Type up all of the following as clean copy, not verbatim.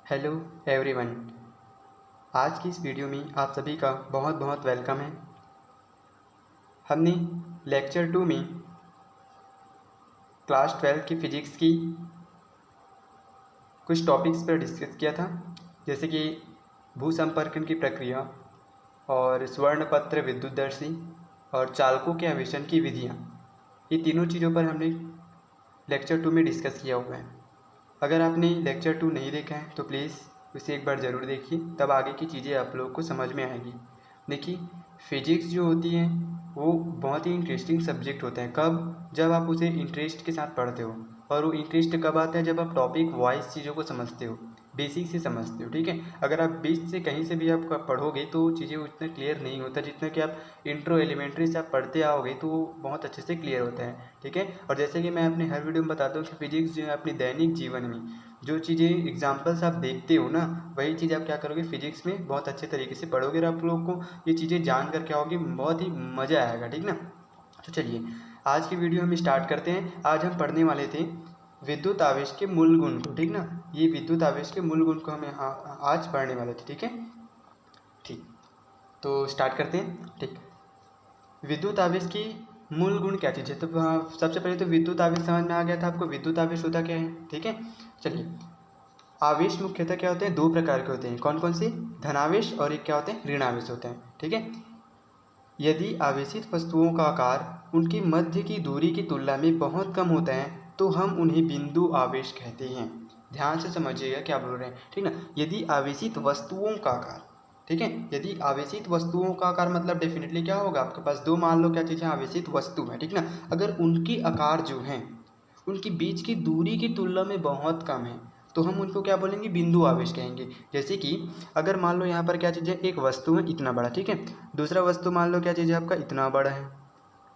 Hello everyone. आज की इस वीडियो में आप सभी का बहुत बहुत वेलकम है। हमने लेक्चर 2 में क्लास 12 की फ़िज़िक्स की कुछ टॉपिक्स पर डिस्कस किया था, जैसे कि भूसंपर्कन की प्रक्रिया और स्वर्णपत्र विद्युतदर्शी और चालकों के आवेशन की विधियाँ। ये तीनों चीज़ों पर हमने लेक्चर 2 में डिस्कस किया हुआ है। अगर आपने लेक्चर 2 नहीं देखा है तो प्लीज़ उसे एक बार ज़रूर देखिए, तब आगे की चीज़ें आप लोगों को समझ में आएगी। देखिए, फ़िज़िक्स जो होती है वो बहुत ही इंटरेस्टिंग सब्जेक्ट होता है। कब? जब आप उसे इंटरेस्ट के साथ पढ़ते हो। और वो इंटरेस्ट कब आता है? जब आप टॉपिक वाइज चीज़ों को समझते हो, बेसिक से समझते हो। ठीक है, अगर आप बीच से कहीं से भी आप पढ़ोगे तो चीज़ें उतना क्लियर नहीं होता जितना कि आप इंट्रो एलिमेंट्री से आप पढ़ते आओगे तो बहुत अच्छे से क्लियर होता है। ठीक है, और जैसे कि मैं अपने हर वीडियो में बताता हूँ कि फ़िज़िक्स जो है अपने दैनिक जीवन में जो चीज़ें एग्जाम्पल्स आप देखते हो ना, वही चीज़ आप क्या करोगे फिजिक्स में बहुत अच्छे तरीके से पढ़ोगे और आप लोगों को ये चीज़ें जान कर क्या होगी, बहुत ही मज़ा आएगा। ठीक ना, तो चलिए आज की वीडियो हम स्टार्ट करते हैं। आज हम पढ़ने वाले थे विद्युत आवेश के मूल गुण को। ठीक ना, ये विद्युत आवेश के मूल गुण को हमें आज पढ़ने वाले थे। ठीक है, ठीक, तो स्टार्ट करते हैं। ठीक, विद्युत आवेश की मूल गुण क्या चीज़ है? तो सबसे पहले तो विद्युत आवेश समझ में आ गया था आपको, विद्युत आवेश होता क्या है। ठीक है, चलिए, आवेश मुख्यतः क्या होते हैं? दो प्रकार के होते हैं। कौन कौन से? धनावेश और एक क्या होते हैं? ऋणावेश होते हैं। ठीक है, यदि आवेशित वस्तुओं का आकार उनकी मध्य की दूरी की तुलना में बहुत कम होता है तो हम उन्हें बिंदु आवेश कहते हैं। ध्यान से समझिएगा क्या बोल रहे हैं। ठीक ना, यदि आवेशित वस्तुओं का आकार, ठीक है, यदि आवेशित वस्तुओं का आकार मतलब डेफिनेटली क्या होगा, आपके पास दो मान लो क्या चीज़ है, आवेशित वस्तु है। ठीक ना, अगर उनकी आकार जो है उनकी बीच की दूरी की तुलना में बहुत कम है तो हम उनको क्या बोलेंगे? बिंदु आवेश कहेंगे। जैसे कि अगर मान लो यहाँ पर क्या चीज़ है, एक वस्तु है इतना बड़ा, ठीक है, दूसरा वस्तु मान लो क्या चीज़ है आपका, इतना बड़ा है,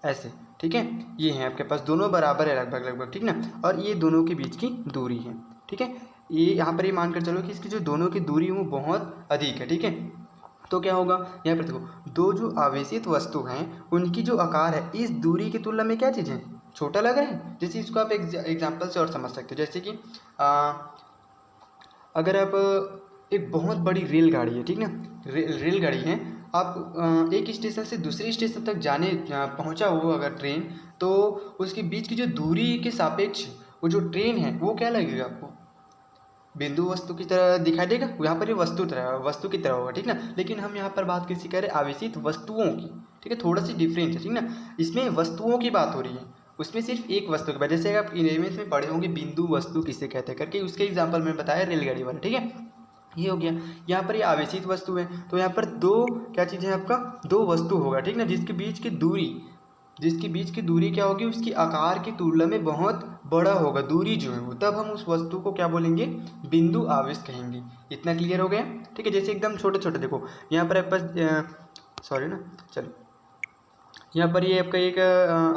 ऐसे। ठीक है, ये है आपके पास, दोनों बराबर है लगभग लगभग। ठीक ना, और ये दोनों के बीच की दूरी है। ठीक है, ये यहाँ पर ये मानकर चलो कि इसकी जो दोनों की दूरी है वो बहुत अधिक है। ठीक है, तो क्या होगा, यहाँ पर देखो, दो जो आवेशित वस्तु हैं उनकी जो आकार है इस दूरी की तुलना में क्या चीज़ है, छोटा लग रहा है। जैसे इसको आप एग्जाम्पल से और समझ सकते हो, जैसे कि अगर आप एक बहुत बड़ी रेलगाड़ी है, ठीक ना, रेलगाड़ी है, आप एक स्टेशन से दूसरे स्टेशन तक पहुंचा हो अगर ट्रेन, तो उसके बीच की जो दूरी के सापेक्ष वो जो ट्रेन है वो क्या लगेगा आपको, बिंदु वस्तु की तरह दिखाई देगा। यहाँ पर ये वस्तु की तरह होगा। ठीक ना, लेकिन हम यहाँ पर बात किसी करें आवेशित वस्तुओं की। ठीक है, थोड़ा सी डिफरेंस है। ठीक ना, इसमें वस्तुओं की बात हो रही है, उसमें सिर्फ एक वस्तु के बाद, जैसे आप 11वीं में पढ़े होंगे बिंदु वस्तु किसे कहते हैं करके, उसके एग्जाम्पल में बताया रेलगाड़ी वाला। ठीक है, ये हो गया। यहाँ पर ये आवेशित वस्तु है तो यहाँ पर दो क्या चीज़ है आपका, दो वस्तु होगा। ठीक ना, जिसकी बीच की दूरी क्या होगी, उसकी आकार की तुलना में बहुत बड़ा होगा दूरी जो है वो, तब हम उस वस्तु को क्या बोलेंगे, बिंदु आवेश कहेंगे। इतना क्लियर हो गया? ठीक है, जैसे एकदम छोटे छोटे देखो, यहाँ पर आपके पास सॉरी ना, चलो, यहाँ पर ये आपका एक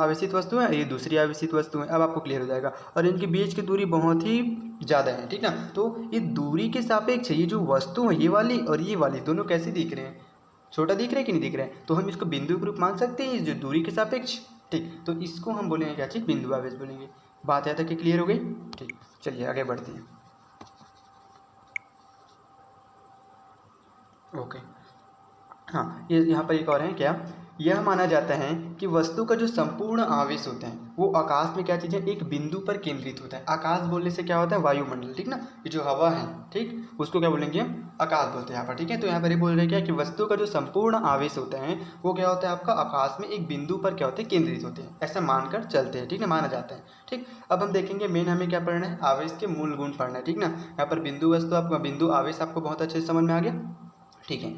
आवेशित वस्तु है, ये दूसरी आवेशित वस्तु है। अब आपको क्लियर हो जाएगा, और इनके बीच की दूरी बहुत ही ज़्यादा है। ठीक ना, तो ये दूरी के सापेक्ष ये जो वस्तु है, ये वाली और ये वाली, दोनों कैसे दिख रहे हैं, छोटा दिख रहा है कि नहीं दिख रहा है, तो हम इसको बिंदु के रूप मान सकते हैं, जो दूरी के सापेक्ष। ठीक, तो इसको हम बोलेंगे क्या चीज़, बिंदु आवेश बोलेंगे। बात यहाँ तक कि क्लियर हो गई? ठीक, चलिए आगे बढ़ते हैं। ओके, हाँ, ये यहाँ पर एक और है क्या, यह माना जाता है कि वस्तु का जो संपूर्ण आवेश होता है वो आकाश में क्या चीज़ है, एक बिंदु पर केंद्रित होता है। आकाश बोलने से क्या होता है, वायुमंडल। ठीक ना, ये जो हवा है, ठीक, उसको क्या बोलेंगे हम, आकाश बोलते हैं यहाँ पर। ठीक है, तो यहाँ पर ये बोल रहे हैं क्या कि वस्तु का जो संपूर्ण आवेश होता है वो क्या होता है आपका, आकाश में एक बिंदु पर क्या होते हैं, केंद्रित होते हैं, ऐसा मानकर चलते हैं। ठीक ना, माना जाता है। ठीक, अब हम देखेंगे मेन हमें क्या पढ़ना है, आवेश के मूल गुण पढ़ना है। ठीक ना, यहाँ पर बिंदु वस्तु आपका, बिंदु आवेश आपको बहुत अच्छे से समझ में आ गया। ठीक है,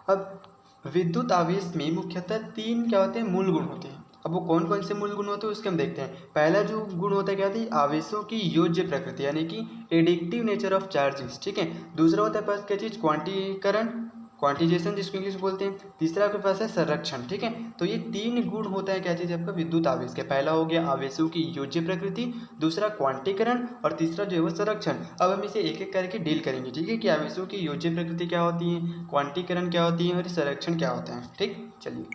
अब विद्युत आवेश में मुख्यतः तीन क्या होते हैं, मूल गुण होते हैं। अब वो कौन कौन से मूल गुण होते हैं उसके हम देखते हैं। पहला जो गुण होता है क्या होता है, आवेशों की योज्य प्रकृति, यानी कि एडिक्टिव नेचर ऑफ चार्जेस। ठीक है, दूसरा होता है पास क्या चीज़, क्वांटीकरण, क्वांटिजेशन जिसको इंग्लिश बोलते हैं। तीसरा आपके पास है संरक्षण। ठीक है, तो ये तीन गुण होता है क्या चीज़ आपका, विद्युत आवेश के। पहला हो गया आवेशों की योज्य प्रकृति, दूसरा क्वांटीकरण, और तीसरा जो है वो संरक्षण। अब हम इसे एक एक करके डील करेंगे। ठीक है, कि आवेशों की योज्य प्रकृति क्या होती है, क्वांटीकरण क्या होती है और संरक्षण क्या होता है। ठीक, चलिए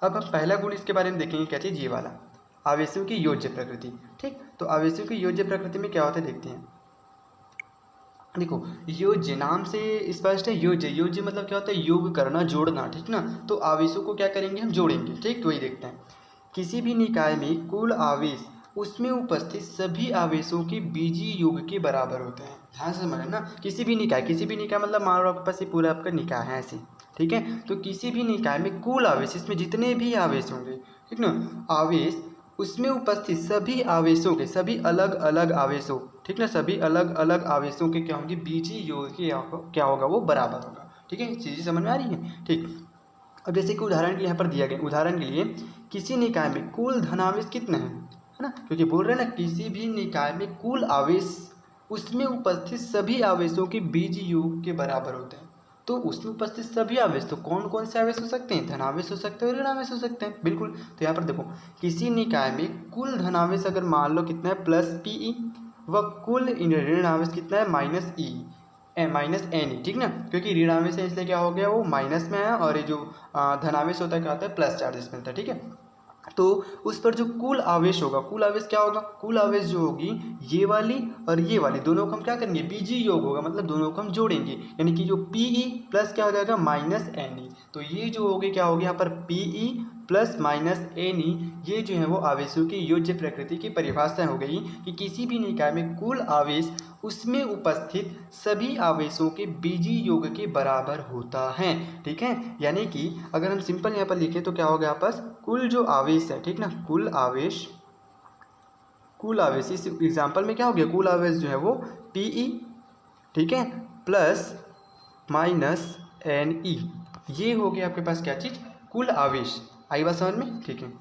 अब हम पहला गुण इसके बारे में देखेंगे क्या चीज़, ये वाला आवेशों की योज्य प्रकृति। ठीक, तो आवेशों की योज्य प्रकृति में क्या होता है देखते हैं। देखो, योज्य नाम से स्पष्ट है। योज्य, योज्य मतलब क्या होता है, योग करना, जोड़ना। ठीक ना, तो आवेशों को क्या करेंगे हम, जोड़ेंगे। ठीक, तो वही देखते हैं। किसी भी निकाय में कुल आवेश उसमें उपस्थित सभी आवेशों के बीजीय योग के बराबर होते हैं। ध्यान से समझना ना, किसी भी निकाय, किसी भी निकाय मतलब मान लो आपके पास ये पूरा आपका निकाय है ऐसे। ठीक है, तो किसी भी निकाय में कुल आवेश, इसमें जितने भी आवेश होंगे, ठीक ना, आवेश उसमें उपस्थित सभी आवेशों के, सभी अलग अलग आवेशों, ठीक ना, सभी अलग अलग आवेशों के क्या होंगे, बीजीय योग के क्या होगा, वो बराबर होगा। ठीक है, चीज़ें समझ में आ रही है। ठीक, अब जैसे कि उदाहरण के लिए यहाँ पर दिया गया, उदाहरण के लिए किसी निकाय में कुल धनावेश कितने हैं, है ना, क्योंकि बोल रहे हैं ना किसी भी निकाय में कुल आवेश उसमें उपस्थित सभी आवेशों के बीजीय योग के बराबर होते हैं। तो उसमें उपस्थित सभी आवेश, तो कौन कौन से आवेश हो सकते हैं, धनावेश हो सकते हैं और ऋणावेश हो सकते हैं। बिल्कुल, तो यहाँ पर देखो, किसी निकाय में कुल धनावेश अगर मान लो कितना है, प्लस पीई, व कुल ऋणावेश कितना है, माइनस ई, माइनस एन ई। ठीक ना, क्योंकि ऋणावेश है इसलिए क्या हो गया, वो माइनस में आया, और ये जो धनावेश होता है क्या होता है, प्लस चार्जेस मिलता है। ठीक है, तो उस पर जो कुल आवेश होगा, कुल आवेश क्या होगा, कुल आवेश जो होगी ये वाली और ये वाली दोनों को हम क्या करेंगे, बीजीय योग होगा, मतलब दोनों को हम जोड़ेंगे, यानी कि जो पीई प्लस क्या हो जाएगा, माइनस एन ई। तो ये जो होगी क्या होगी यहाँ पर, PE plus minus N E, ये जो है वो आवेशों की योज्य प्रकृति की परिभाषा हो गई कि किसी भी निकाय में कुल आवेश उसमें उपस्थित सभी आवेशों के बीजीय योग के बराबर होता है। ठीक है, यानी कि अगर हम सिंपल यहाँ पर लिखें तो क्या होगा, यहाँ पर कुल जो आवेश है, ठीक ना, कुल आवेश, कुल आवेश इस एग्जाम्पल में क्या हो गया, कुल आवेश जो है वो पीई, ठीक है, प्लस माइनस एन ई, ये हो गया आपके पास क्या चीज़, कुल आवेश। आई बात समझ में। ठीक है,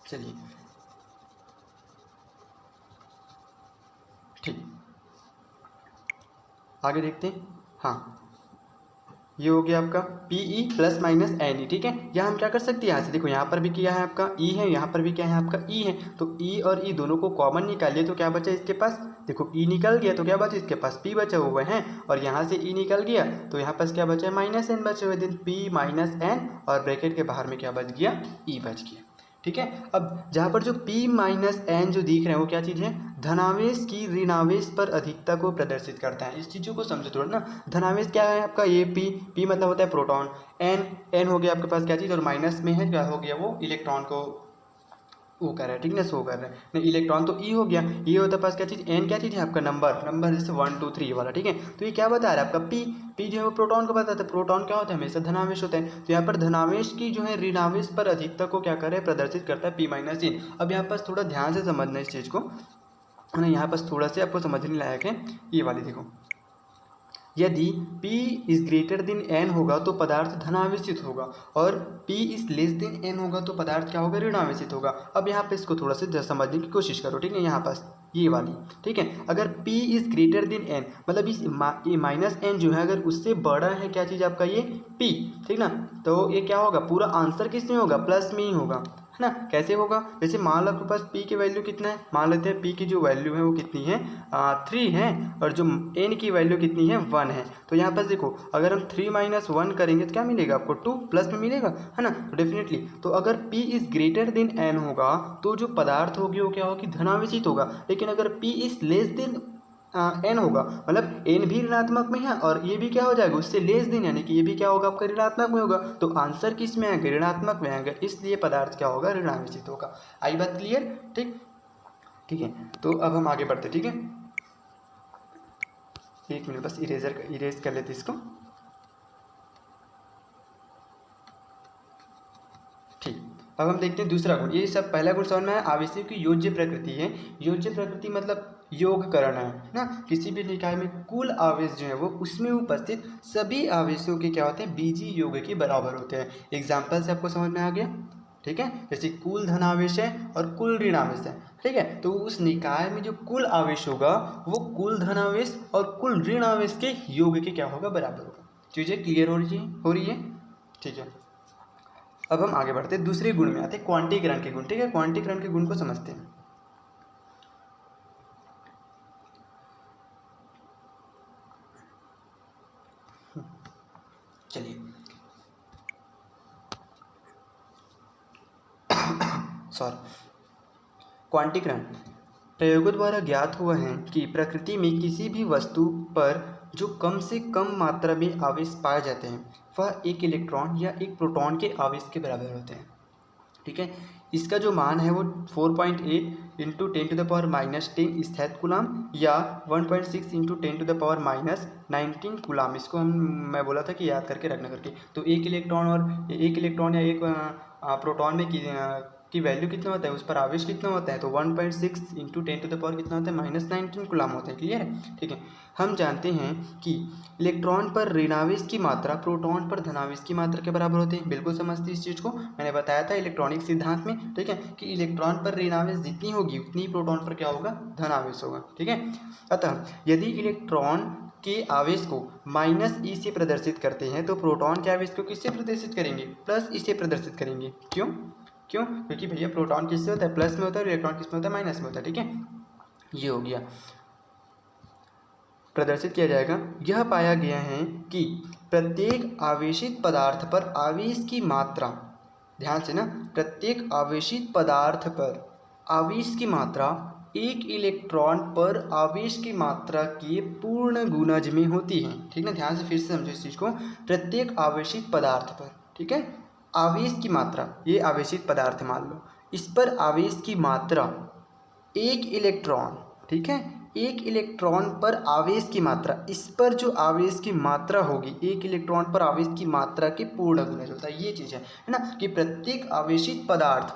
चलिए ठीक, आगे देखते हैं। हाँ, ये हो गया आपका P E plus minus N E. ठीक है, यहाँ हम क्या कर सकते हैं, यहाँ से देखो, यहाँ पर भी क्या है आपका ई है, यहाँ पर भी क्या है आपका ई है, तो ई और ई दोनों को कॉमन निकालिए तो क्या बचा इसके पास, देखो ई निकल गया तो क्या बचा इसके पास, पी बचा हुआ है, और यहाँ से ई निकल गया तो यहाँ पास क्या बचा है, माइनस एन बचे हुए, दिन पी माइनस एन, और ब्रैकेट के बाहर में क्या बच गया, ई बच गया। ठीक है, अब जहाँ पर जो P माइनस एन जो दिख रहे हैं वो क्या चीज़ है, धनावेश की ऋणावेश पर अधिकता को प्रदर्शित करता है। इस चीज़ों को समझो थोड़ा ना, धनावेश क्या है आपका, ये P मतलब होता है प्रोटॉन, एन हो गया आपके पास क्या चीज़, और माइनस में है क्या हो गया, वो इलेक्ट्रॉन को वो कर रहा है, ठीक ना, शो कर रहा है नहीं, इलेक्ट्रॉन तो ई हो गया, ये होता है पास क्या चीज़, एन क्या चीज़ है आपका, नंबर, नंबर जैसे 1 2 3 वाला। ठीक है, तो ये क्या बता रहा है आपका, पी जो है वो प्रोटॉन को बताता है, प्रोटॉन क्या होता है, हमेशा धनावेश होता है, तो यहाँ पर धनावेश की जो है ऋणावेश पर अधिकता को क्या करे, प्रदर्शित करता है पी माइनस इन। अब यहाँ पर थोड़ा ध्यान से समझना इस चीज़ को, है ना, यहाँ पर थोड़ा सा आपको समझने लायक है, ये वाली देखो, यदि P is greater than N होगा तो पदार्थ धनावेशित होगा, और P is less than N होगा तो पदार्थ क्या होगा, ऋणावेशित होगा। अब यहाँ पे इसको थोड़ा सा समझने की कोशिश करो। ठीक है, यहाँ पास ये वाली, ठीक है, अगर P is greater than N, मतलब इस माइनस एन जो है अगर उससे बड़ा है क्या चीज़ आपका ये P, ठीक ना, तो ये क्या होगा, पूरा आंसर किस में होगा, प्लस में ही होगा, है ना। कैसे होगा, जैसे मान लो आपके पास P की वैल्यू कितना है, मान लेते हैं P की जो वैल्यू है वो कितनी है, 3 है, और जो n की वैल्यू कितनी है, 1 है। तो यहाँ पर देखो, अगर हम 3 माइनस 1 करेंगे तो क्या मिलेगा आपको, 2 प्लस में मिलेगा, है ना, तो डेफिनेटली, तो अगर P is greater then n होगा तो जो पदार्थ होगी वो क्या होगी, धनावेशित होगा, लेकिन अगर P is less than N होगा, मतलब एन भी ऋणात्मक में है और ये भी क्या हो जाएगा, उससे लेस देन, यानी कि ये भी क्या होगा आपका, ऋणात्मक में होगा, तो आंसर किस में आएगा, ऋणात्मक में आएगा, इसलिए पदार्थ क्या होगा, ऋणावेशित होगा। आई बात क्लियर। ठीक, ठीक है, तो अब हम आगे बढ़ते। ठीक है, एक मिनट बस इरेज कर लेते इसको। ठीक, अब हम देखते हैं दूसरा गुण। ये सब पहला गुण समझ में आया, आवेशों की योज्य प्रकृति है। योज्य प्रकृति मतलब योग करना है ना, किसी भी निकाय में कुल आवेश जो है वो उसमें उपस्थित सभी आवेशों के क्या होते हैं, बीजीय योग के बराबर होते हैं। एग्जाम्पल से आपको समझ में आ गया। ठीक है, जैसे कुल धनावेश है और कुल ऋणावेश है। ठीक है, तो उस निकाय में जो कुल आवेश होगा वो कुल धनावेश और कुल ऋणावेश के योग के क्या होगा, बराबर होगा। चीज़ें क्लियर हो रही है। ठीक है, अब हम आगे बढ़ते हैं, दूसरे गुण में आते हैं, क्वांटीकरण के गुण। ठीक है, क्वांटीकरण के गुण को समझते हैं। चलिए, क्वांटीकरण प्रयोगों द्वारा ज्ञात हुआ है कि प्रकृति में किसी भी वस्तु पर जो कम से कम मात्रा में आवेश पाए जाते हैं वह एक इलेक्ट्रॉन या एक प्रोटॉन के आवेश के बराबर होते हैं। ठीक है, इसका जो मान है वो 4.8 इंटू 10⁻⁻10 स्थैतिक कूलाम या 1.6 इंटू 10⁻⁻19 कूलाम। इसको मैं बोला था कि याद करके रखना करके। तो एक इलेक्ट्रॉन या एक प्रोटॉन में की वैल्यू कितना होता है, उस पर आवेश कितना होता है, तो 1.6 इंटू 10 कितना होता है, -19 कूलाम होता है। क्लियर है? ठीक है, हम जानते हैं कि इलेक्ट्रॉन पर ऋणावेश की मात्रा प्रोटॉन पर धनावेश की मात्रा के बराबर होते हैं। बिल्कुल समझते इस चीज़ को, मैंने बताया था इलेक्ट्रॉनिक सिद्धांत में। ठीक है, कि इलेक्ट्रॉन पर ऋणावेश जितनी होगी उतनी प्रोटॉन पर क्या होगा, धनावेश होगा। ठीक है, अतः यदि इलेक्ट्रॉन के आवेश को -e से प्रदर्शित करते हैं तो प्रोटॉन के आवेश को किससे प्रदर्शित करेंगे, +e से प्रदर्शित करेंगे। क्यों? क्योंकि भैया प्रोटॉन किससे होता है, प्लस में होता है, और इलेक्ट्रॉन किसमें होता है, माइनस में होता है। ठीक है, ये हो गया, प्रदर्शित किया जाएगा। यह पाया गया है कि प्रत्येक आवेशित पदार्थ पर आवेश की मात्रा, ध्यान से ना, प्रत्येक आवेशित पदार्थ पर आवेश की मात्रा एक इलेक्ट्रॉन पर आवेश की मात्रा के पूर्ण गुणज में होती है। ठीक है, ध्यान से फिर से समझो इस चीज़ को। प्रत्येक आवेशित पदार्थ पर, ठीक है, आवेश की मात्रा, ये आवेशित पदार्थ मान लो, इस पर आवेश की मात्रा एक इलेक्ट्रॉन, ठीक है, एक इलेक्ट्रॉन पर आवेश की मात्रा, इस पर जो आवेश की मात्रा होगी एक इलेक्ट्रॉन पर आवेश की मात्रा के पूर्ण गुणज होता है। ये चीज़ है ना, कि प्रत्येक आवेशित पदार्थ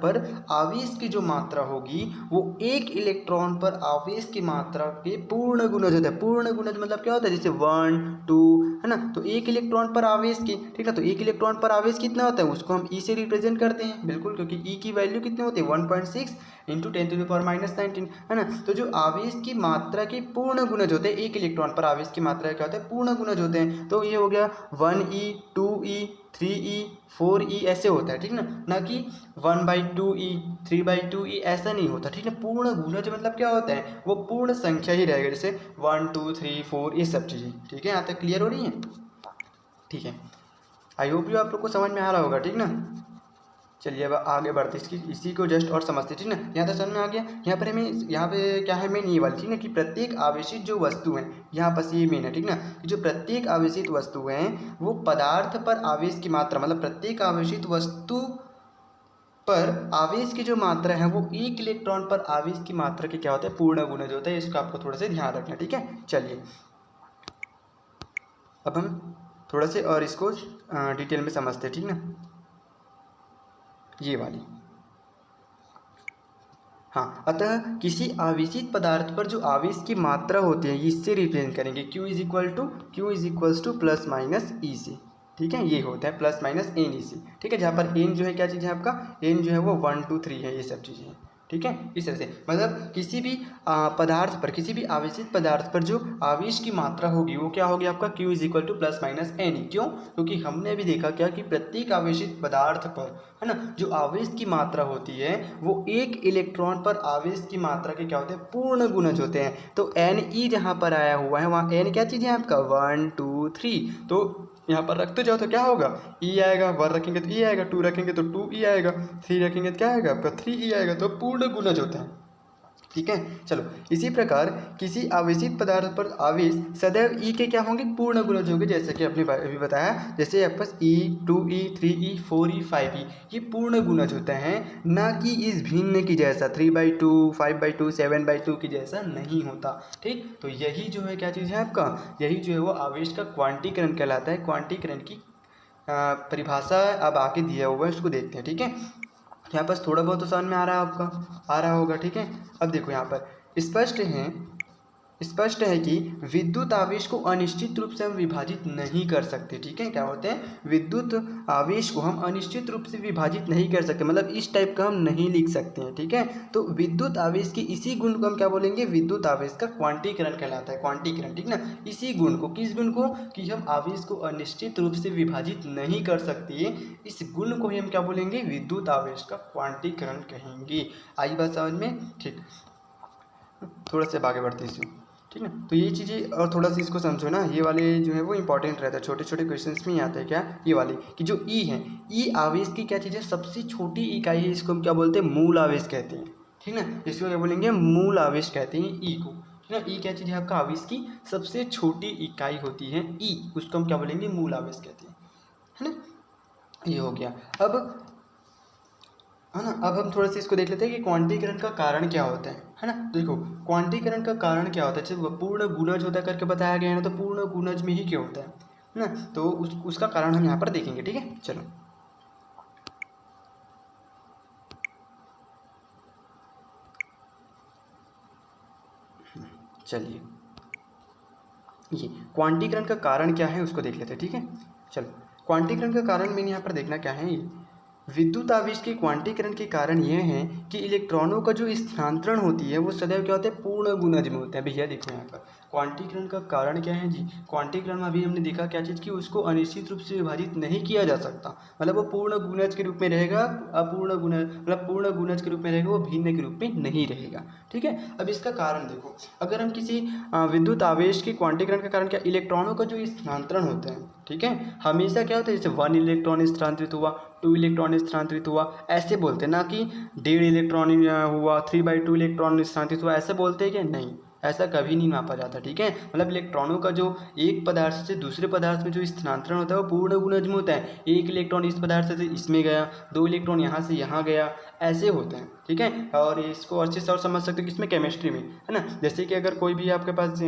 पर आवेश की जो मात्रा होगी वो एक इलेक्ट्रॉन पर आवेश की मात्रा के पूर्ण गुणज होता है। पूर्ण गुणज मतलब क्या होता है, जैसे 1 2 है ना, तो एक इलेक्ट्रॉन पर आवेश की, ठीक है, तो एक इलेक्ट्रॉन पर आवेश कितना होता है, उसको हम ई से रिप्रेजेंट करते हैं। बिल्कुल, क्योंकि ई की वैल्यू कितनी होती है, 1.6 इंटू 10⁻⁻19, है ना। तो जो आवेश की मात्रा के पूर्ण गुणज होते हैं, एक इलेक्ट्रॉन पर आवेश की मात्रा क्या होता है, पूर्ण गुणज होते हैं। तो ये हो गया 1e 2e 3e 4e ऐसे होता है, ठीक ना कि 1/2e 3/2e ऐसा नहीं होता। ठीक है, पूर्ण गुणज मतलब क्या होता है, वो पूर्ण संख्या ही रहेगा, जैसे 1 2 3 4 ये सब चीज़ें। ठीक है, यहाँ तक क्लियर हो रही है? ठीक है, आई होप यू आप लोग को समझ में आ रहा होगा। ठीक ना, चलिए अब आगे बढ़ते इसी को जस्ट और समझते। ठीक ना, यहाँ तक समझ में आ गया। यहाँ पे क्या है, मेन ये वाली, ठीक ना, कि प्रत्येक आवेशित जो वस्तु है, यहाँ बस ये मेन है। ठीक ना, कि जो प्रत्येक आवेशित वस्तु है वो पदार्थ पर आवेश की मात्रा, मतलब प्रत्येक आवेशित वस्तु पर आवेश की जो मात्रा है वो एक इलेक्ट्रॉन पर आवेश की मात्रा के क्या होता है, पूर्ण गुणज होता है। इसका आपको थोड़ा सा ध्यान रखना। ठीक है, चलिए अब हम थोड़ा से और इसको डिटेल में समझते हैं। ठीक ना, ये वाली, हाँ, अतः किसी आवेशित पदार्थ पर जो आवेश की मात्रा होती है इससे रिप्रेजेंट करेंगे, Q is equals to plus minus e से। ठीक है, ये होता है प्लस माइनस एन ई से। ठीक है, जहाँ पर एन जो है क्या चीज़ है आपका, एन जो है वो 1 2 3 है, ये सब चीज़ें हैं। ठीक है, इस तरह से मतलब किसी भी पदार्थ पर, किसी भी आवेशित पदार्थ पर जो आवेश की मात्रा होगी वो क्या होगी आपका, Q is equal to plus minus N E. क्यों? क्योंकि हमने अभी देखा क्या कि प्रत्येक आवेशित पदार्थ पर, है ना, जो आवेश की मात्रा होती है वो एक इलेक्ट्रॉन पर आवेश की मात्रा के क्या होते हैं, पूर्ण गुणज होते हैं। तो एन ई जहाँ पर आया हुआ है वहाँ एन क्या चीज़ है आपका, 1 2 3, तो यहाँ पर रखते जाओ तो क्या होगा, ई आएगा, 1 रखेंगे तो ई आएगा, 2 रखेंगे तो 2e आएगा, 3 रखेंगे तो क्या आएगा आपका, 3e आएगा। तो पूर्ण गुणज होता है। ठीक है, चलो इसी प्रकार किसी आवेशित पदार्थ पर आवेश सदैव ई के क्या होंगे, पूर्ण गुणज होंगे, जैसे कि आपने अभी बताया, जैसे आपके पास ई 2e 3e 4e 5e ये पूर्ण गुणज होते हैं, ना कि इस भिन्न की जैसा 3/2 5/2 7/2 की जैसा नहीं होता। ठीक, तो यही जो है क्या चीज़ है आपका, यही जो है वो आवेश का क्वांटीकरण कहलाता है। क्वांटीकरण की परिभाषा अब आके दिया हुआ है, उसको देखते हैं। ठीक है, यहाँ पर थोड़ा बहुत तो समझ में आ रहा है आपका, आ रहा होगा। ठीक है, अब देखो यहाँ पर स्पष्ट है कि विद्युत आवेश को अनिश्चित रूप से हम विभाजित नहीं कर सकते। ठीक है, क्या होते हैं, विद्युत आवेश को हम अनिश्चित रूप से विभाजित नहीं कर सकते, मतलब इस टाइप का हम नहीं लिख सकते हैं। ठीक है, तो विद्युत आवेश की इसी गुण को हम क्या बोलेंगे, विद्युत आवेश का क्वांटीकरण कहलाता है। क्वांटीकरण, ठीक ना, इसी गुण को, किस गुण को, कि हम आवेश को अनिश्चित रूप से विभाजित नहीं कर सकते, इस गुण को ही हम क्या बोलेंगे, विद्युत आवेश का क्वांटीकरण कहेंगे। आई बात समझ में? ठीक, थोड़ा सा आगे बढ़ते हैं। ठीक ना। तो ये चीज़ें और थोड़ा सा इसको समझो ना, ये वाले जो है वो इंपॉर्टेंट रहता है, छोटे छोटे क्वेश्चंस में ही आते हैं क्या, ये वाले कि जो ई है, ई आवेश की क्या चीज़ है, सबसे छोटी इकाई है, इसको हम क्या बोलते हैं, मूल आवेश कहते हैं। ठीक ना, इसको क्या बोलेंगे, मूल आवेश कहते हैं ई को। ठीक ना, ई क्या चीज़ है आपका, आवेश की सबसे छोटी इकाई होती है ई, उसको हम क्या बोलेंगे, मूल आवेश कहते हैं। है ना, ये हो गया। अब है ना, अब हम थोड़ा सा इसको देख लेते हैं कि क्वांटीकरण का कारण क्या होता है ना। देखो क्वांटीकरण का कारण क्या होता है, जैसे पूर्ण गुणज होता है करके बताया गया है ना, तो पूर्ण गुणज में ही क्या होता है ना, तो उसका कारण हम यहाँ पर देखेंगे। ठीक है, चलो चलिए, ये क्वांटीकरण का कारण क्या है उसको देख लेते हैं। ठीक है, चलो क्वांटीकरण का कारण मैंने यहाँ पर देखना क्या है, ये विद्युत आवेश के क्वांटीकरण के कारण यह है कि इलेक्ट्रॉनों का जो स्थानांतरण होती है वो सदैव क्या होता है, पूर्ण गुणज में होता है। भैया देखो यहाँ पर क्वांटीकरण का कारण क्या है जी, क्वांटीकरण में अभी हमने देखा क्या चीज़ की, उसको अनिश्चित रूप से विभाजित नहीं किया जा सकता, मतलब वो पूर्ण गुणज के रूप में रहेगा, अपूर्ण गुणज मतलब पूर्ण गुणज के रूप में रहेगा, वो भिन्न के रूप में नहीं रहेगा। ठीक है, अब इसका कारण देखो, अगर हम किसी विद्युत आवेश के क्वांटीकरण का कारण क्या, इलेक्ट्रॉनों का जो स्थानांतरण होता है, ठीक है, हमेशा क्या होता है, जैसे 1 इलेक्ट्रॉन स्थानांतरित हुआ, 2 इलेक्ट्रॉन स्थानांतरित हुआ, ऐसे बोलते हैं ना कि 1.5 इलेक्ट्रॉन हुआ, 3/2 इलेक्ट्रॉन स्थानांतरित हुआ, ऐसे बोलते हैं क्या, नहीं, ऐसा कभी नहीं मापा जाता। ठीक है, मतलब इलेक्ट्रॉनों का जो एक पदार्थ से दूसरे पदार्थ में जो स्थानांतरण होता है वो पूर्ण गुणज में होता है, 1 इलेक्ट्रॉन इस पदार्थ से इसमें गया, 2 इलेक्ट्रॉन यहाँ से यहाँ गया, ऐसे होते हैं। ठीक है, और इसको अच्छे से और समझ सकते हो किसमें, केमिस्ट्री में, है ना। जैसे कि अगर कोई भी आपके पास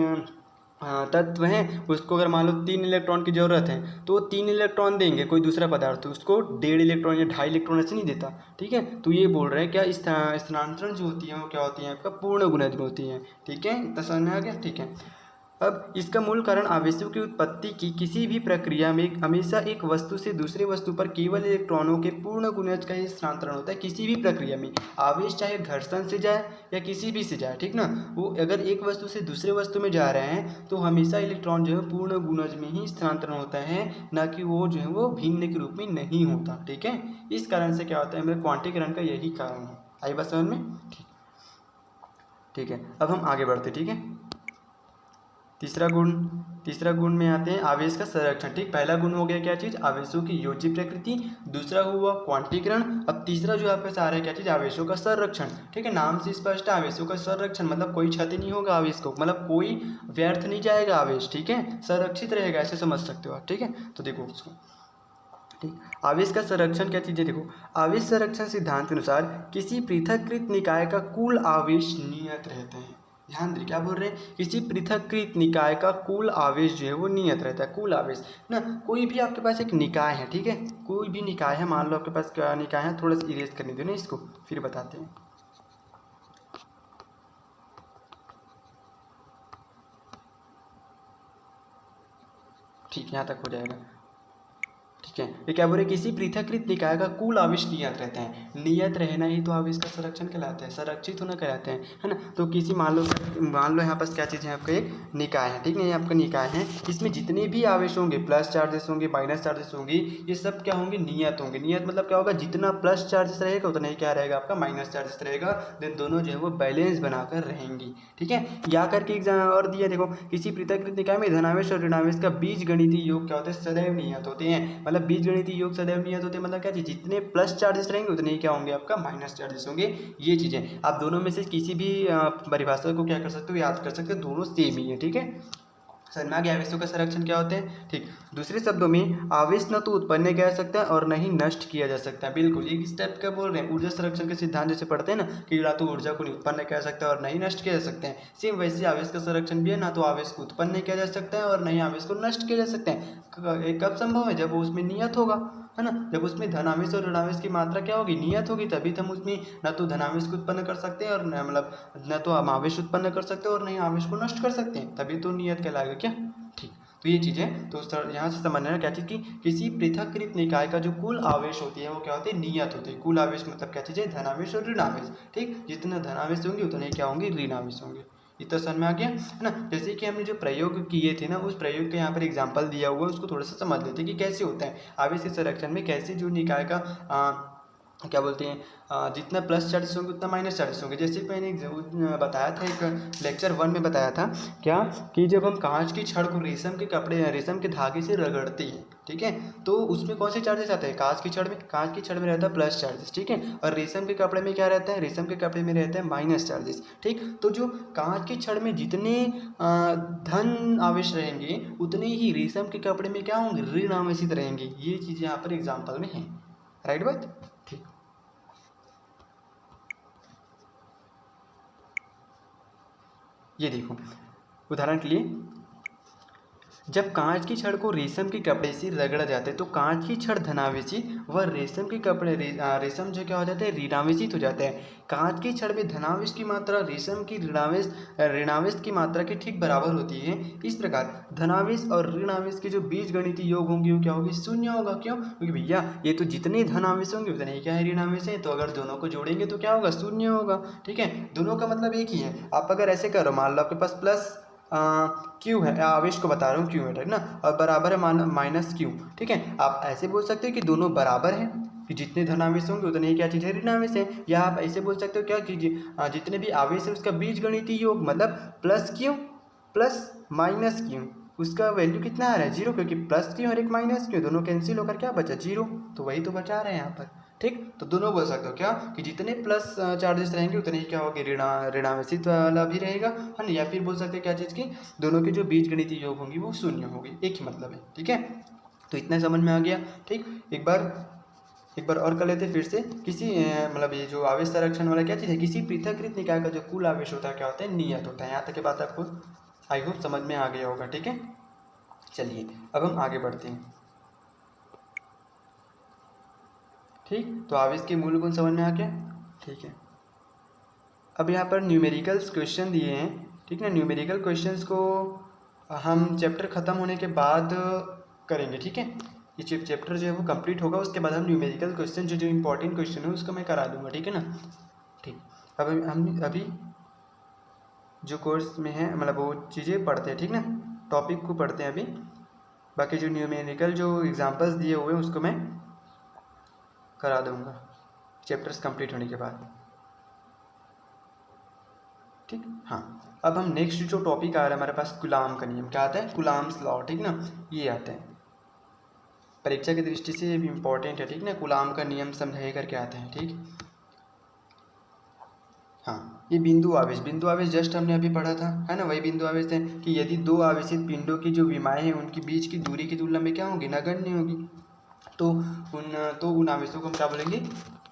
तत्व हैं, उसको अगर मान लो 3 इलेक्ट्रॉन की ज़रूरत है, तो वो 3 इलेक्ट्रॉन देंगे कोई दूसरा पदार्थ, उसको 1.5 इलेक्ट्रॉन या 2.5 इलेक्ट्रॉन ऐसे नहीं देता। ठीक है, तो ये बोल रहे हैं क्या, स्थानांतरण जो होती है वो क्या होती है आपका, पूर्ण गुणज में होती है। ठीक है, इतना समझ में आ गया। ठीक है, अब इसका मूल कारण आवेशों की उत्पत्ति की किसी भी प्रक्रिया में हमेशा एक वस्तु से दूसरे वस्तु पर केवल इलेक्ट्रॉनों के पूर्ण गुणज का ही स्थानांतरण होता है। किसी भी प्रक्रिया में आवेश चाहे घर्षण से जाए या किसी भी से जाए, ठीक ना, वो अगर एक वस्तु से दूसरे वस्तु में जा रहे हैं तो हमेशा इलेक्ट्रॉन जो है पूर्ण गुणज में ही स्थानांतरण होता है, ना कि वो जो है वो भिन्न के रूप में नहीं होता। ठीक है, इस कारण से क्या होता है, मेरे क्वांटीकरण का यही कारण है। आई बात समझ में। ठीक है, अब हम आगे बढ़ते। ठीक है, तीसरा गुण में आते हैं आवेश का संरक्षण। ठीक, पहला गुण हो गया क्या चीज़, आवेशों की योज्य प्रकृति, दूसरा हुआ क्वांटीकरण, अब तीसरा जो आपके सारे क्या चीज़, आवेशों का संरक्षण। ठीक है, नाम से स्पष्ट है, आवेशों का संरक्षण मतलब कोई क्षति नहीं होगा आवेश को, मतलब कोई व्यर्थ नहीं जाएगा आवेश। ठीक है, संरक्षित रहेगा, ऐसे समझ सकते हो आप। ठीक है, तो देखो उसको, ठीक, आवेश का संरक्षण क्या चीज़ है, देखो आवेश संरक्षण सिद्धांत के अनुसार किसी पृथककृत निकाय का कुल आवेश नियत रहते हैं। ध्यान दे, क्या बोल रहे हैं, किसी पृथककृत निकाय का कुल आवेश जो है वो नियत रहता है। कुल आवेश ना, कोई भी आपके पास एक निकाय है, ठीक है, कोई भी निकाय है, मान लो आपके पास क्या निकाय है, थोड़ा सा इरेज करने दो ना इसको, फिर बताते हैं। ठीक, यहाँ तक हो जाएगा। ठीक है, ये क्या बोल रहे, किसी पृथककृत निकाय का कुल आवेश नियत रहता है। नियत रहना ही तो आवेश का संरक्षण कहलाता है, संरक्षित होना कहलाते हैं, है ना। तो किसी मान लो यहाँ पास क्या चीज़ है, आपका एक निकाय है, ठीक है, ये आपका निकाय है, इसमें जितने भी आवेश होंगे, प्लस चार्जेस होंगे, माइनस चार्जेस होंगे, ये सब क्या होंगे, नियत होंगे। नियत मतलब क्या होगा, जितना प्लस चार्जेस रहेगा उतना ही क्या रहेगा आपका, माइनस चार्जेस रहेगा, देन दोनों जो है वो बैलेंस बनाकर रहेंगी। ठीक है, या करके एग्जाम और दिया, देखो किसी पृथककृत निकाय में धनावेश और ऋणावेश का बीज गणितीय योग क्या होता है, सदैव नियत होते हैं। मतलब बीज गणितीय योग सदैव नियत होते हैं, मतलब क्या चीज़, जितने प्लस चार्जेस रहेंगे उतने ही क्या होंगे आपका, माइनस चार्जेस होंगे। ये चीज़ें आप दोनों में से किसी भी परिभाषा को क्या कर सकते हो, याद कर सकते हो, दोनों सेम ही है। ठीक है, समझ में आ गया आवेशों का संरक्षण क्या होते हैं। ठीक, दूसरे शब्दों में आवेश न तो उत्पन्न किया जा सकता है और न ही नष्ट किया जा सकता है। बिल्कुल एक स्टेप क्या बोल रहे हैं, ऊर्जा संरक्षण के सिद्धांत जैसे पढ़ते हैं ना, कि ना तो ऊर्जा को उत्पन्न किया जा सकता है और न ही नष्ट किया जा सकता है, सेम वैसे आवेश का संरक्षण भी है, ना तो आवेश को उत्पन्न किया जा सकता है और न ही आवेश को नष्ट किया जा सकता है। कब संभव है, जब वो उसमें नियत होगा, है ना, जब उसमें धनावेश और ऋणावेश की मात्रा क्या होगी, नियत होगी, तभी तो हम उसमें न तो धनावेश को उत्पन्न कर सकते हैं और मतलब न तो हम आवेश उत्पन्न कर सकते हैं और नहीं आवेश को नष्ट कर सकते हैं, तभी तो नियत कहलाएगा क्या। ठीक, तो ये चीज़ें तो यहाँ से समझना है क्या चीज़ की, किसी पृथककृत निकाय का जो कुल आवेश होती है वो क्या होती है, नियत होती है। कुल आवेश मतलब क्या चीज़ है, धनावेश और ऋणावेश। ठीक, जितने धनावेश होंगे उतने क्या होंगे, ऋणावेश होंगे। इतना समझ में आ गया, है ना। जैसे कि हमने जो प्रयोग किए थे ना, उस प्रयोग के यहाँ पर एग्जाम्पल दिया हुआ है, उसको थोड़ा सा समझ लेते हैं कि कैसे होता है आवेश के संरक्षण में, कैसे जो निकाय का क्या बोलते हैं, जितना प्लस चार्जेस होंगे उतना माइनस चार्जेस होंगे। जैसे मैंने बताया था, एक लेक्चर 1 में बताया था क्या, कि जब हम कांच की छड़ को रेशम के कपड़े या रेशम के धागे से रगड़ते हैं, ठीक है, तो उसमें कौन से चार्जेस आते हैं, कांच की छड़ में रहता है प्लस चार्जेस, ठीक है, और रेशम के कपड़े में क्या रहता है, रेशम के कपड़े में रहता है माइनस चार्जेस, ठीक। तो जो कांच की छड़ में जितने धन आवेश रहेंगे उतने ही रेशम के कपड़े में क्या होंगे, ऋण आवेशित रहेंगे। ये चीज़ यहाँ पर एग्जाम्पल में है, राइट बात, ठीक। ये देखो उदाहरण के लिए, जब कांच की छड़ को रेशम के कपड़े से रगड़ा जाता है तो कांच की छड़ धनावेशित व रेशम के कपड़े रेशम जो क्या हो जाता है, ऋणावेशित हो जाता है। कांच की छड़ में धनावेश की मात्रा रेशम की ऋणावेश की मात्रा के ठीक बराबर होती है। इस प्रकार धनावेश और ऋणावेश के जो बीजगणितीय योग होंगे वो क्या होगी, शून्य होगा। क्यों, क्योंकि भैया ये तो जितने धनावेश होंगे उतने ही क्या है, ऋणावेश है, तो अगर दोनों को जोड़ेंगे तो क्या होगा, शून्य होगा, ठीक है। दोनों का मतलब एक ही है। आप अगर ऐसे करो, मान लो आपके पास प्लस क्यू है, आवेश को बता रहा हूँ, क्यू है, ठीक ना, और बराबर है माइनस क्यू, ठीक है। आप ऐसे बोल सकते हो कि दोनों बराबर हैं, कि जितने धनावेश होंगे उतने ही क्या चीज़ है, ऋणावेश है। या आप ऐसे बोल सकते हो क्या, कि जितने भी आवेश है उसका बीजगणितीय योग, मतलब plus Q plus minus Q, उसका वैल्यू कितना आ रहा है, जीरो, क्योंकि प्लस क्यू और एक माइनस क्यू दोनों कैंसिल होकर क्या बचा, जीरो। तो वही तो बचा रहे हैं यहाँ पर, ठीक। तो दोनों बोल सकते हो क्या, कि जितने प्लस चार्जेस रहेंगे उतने ही क्या होगी, ऋणावेशित वाला भी रहेगा, है ना। या फिर बोल सकते हैं क्या चीज़ की, दोनों की जो बीजगणितीय योग होंगी वो शून्य होगी, एक ही मतलब है, ठीक है। तो इतना समझ में आ गया, ठीक। एक बार और कर लेते हैं फिर से। किसी मतलब ये जो आवेश संरक्षण वाला क्या चीज़ है, किसी पृथकृत निकाय का जो कुल आवेश होता है क्या होता है, नियत होता है। यहाँ तक की बात आपको आई होप समझ में आ गया होगा, ठीक है। चलिए अब हम आगे बढ़ते हैं, ठीक। तो आवेश के मूल गुण समझ में आ गया, ठीक है। अब यहाँ पर न्यूमेरिकल्स क्वेश्चन दिए हैं, ठीक ना। न्यूमेरिकल क्वेश्चंस को हम चैप्टर ख़त्म होने के बाद करेंगे, ठीक है। ये चैप्टर जो है वो कंप्लीट होगा, उसके बाद हम न्यूमेरिकल क्वेश्चन जो इंपॉर्टेंट क्वेश्चन है उसको मैं करा दूँगा, ठीक है ना, ठीक। अब हम अभी जो कोर्स में है मतलब वो चीज़ें पढ़ते हैं, ठीक ना, टॉपिक को पढ़ते हैं अभी। बाकी जो न्यूमेरिकल जो एग्जाम्पल्स दिए हुए हैं उसको मैं करा दूँगा चैप्टर्स कंप्लीट होने के बाद, ठीक। हाँ, अब हम नेक्स्ट जो टॉपिक आ रहा है हमारे पास, कूलाम का नियम। क्या आता है, कूलाम्स लॉ, ठीक ना, ये आता है, परीक्षा की दृष्टि से ये भी इम्पोर्टेंट है, ठीक ना। कूलाम का नियम समझाइए करके आते हैं, ठीक। हाँ, ये बिंदु आवेश जस्ट हमने अभी पढ़ा था, है ना, वही बिंदु आवेश है कि यदि दो आवेशित पिंडों की जो विमाएँ हैं उनकी बीच की दूरी की तुलना में क्या होगी, नगण्य होगी, तो उन आवेशों को हम क्या बोलेंगे,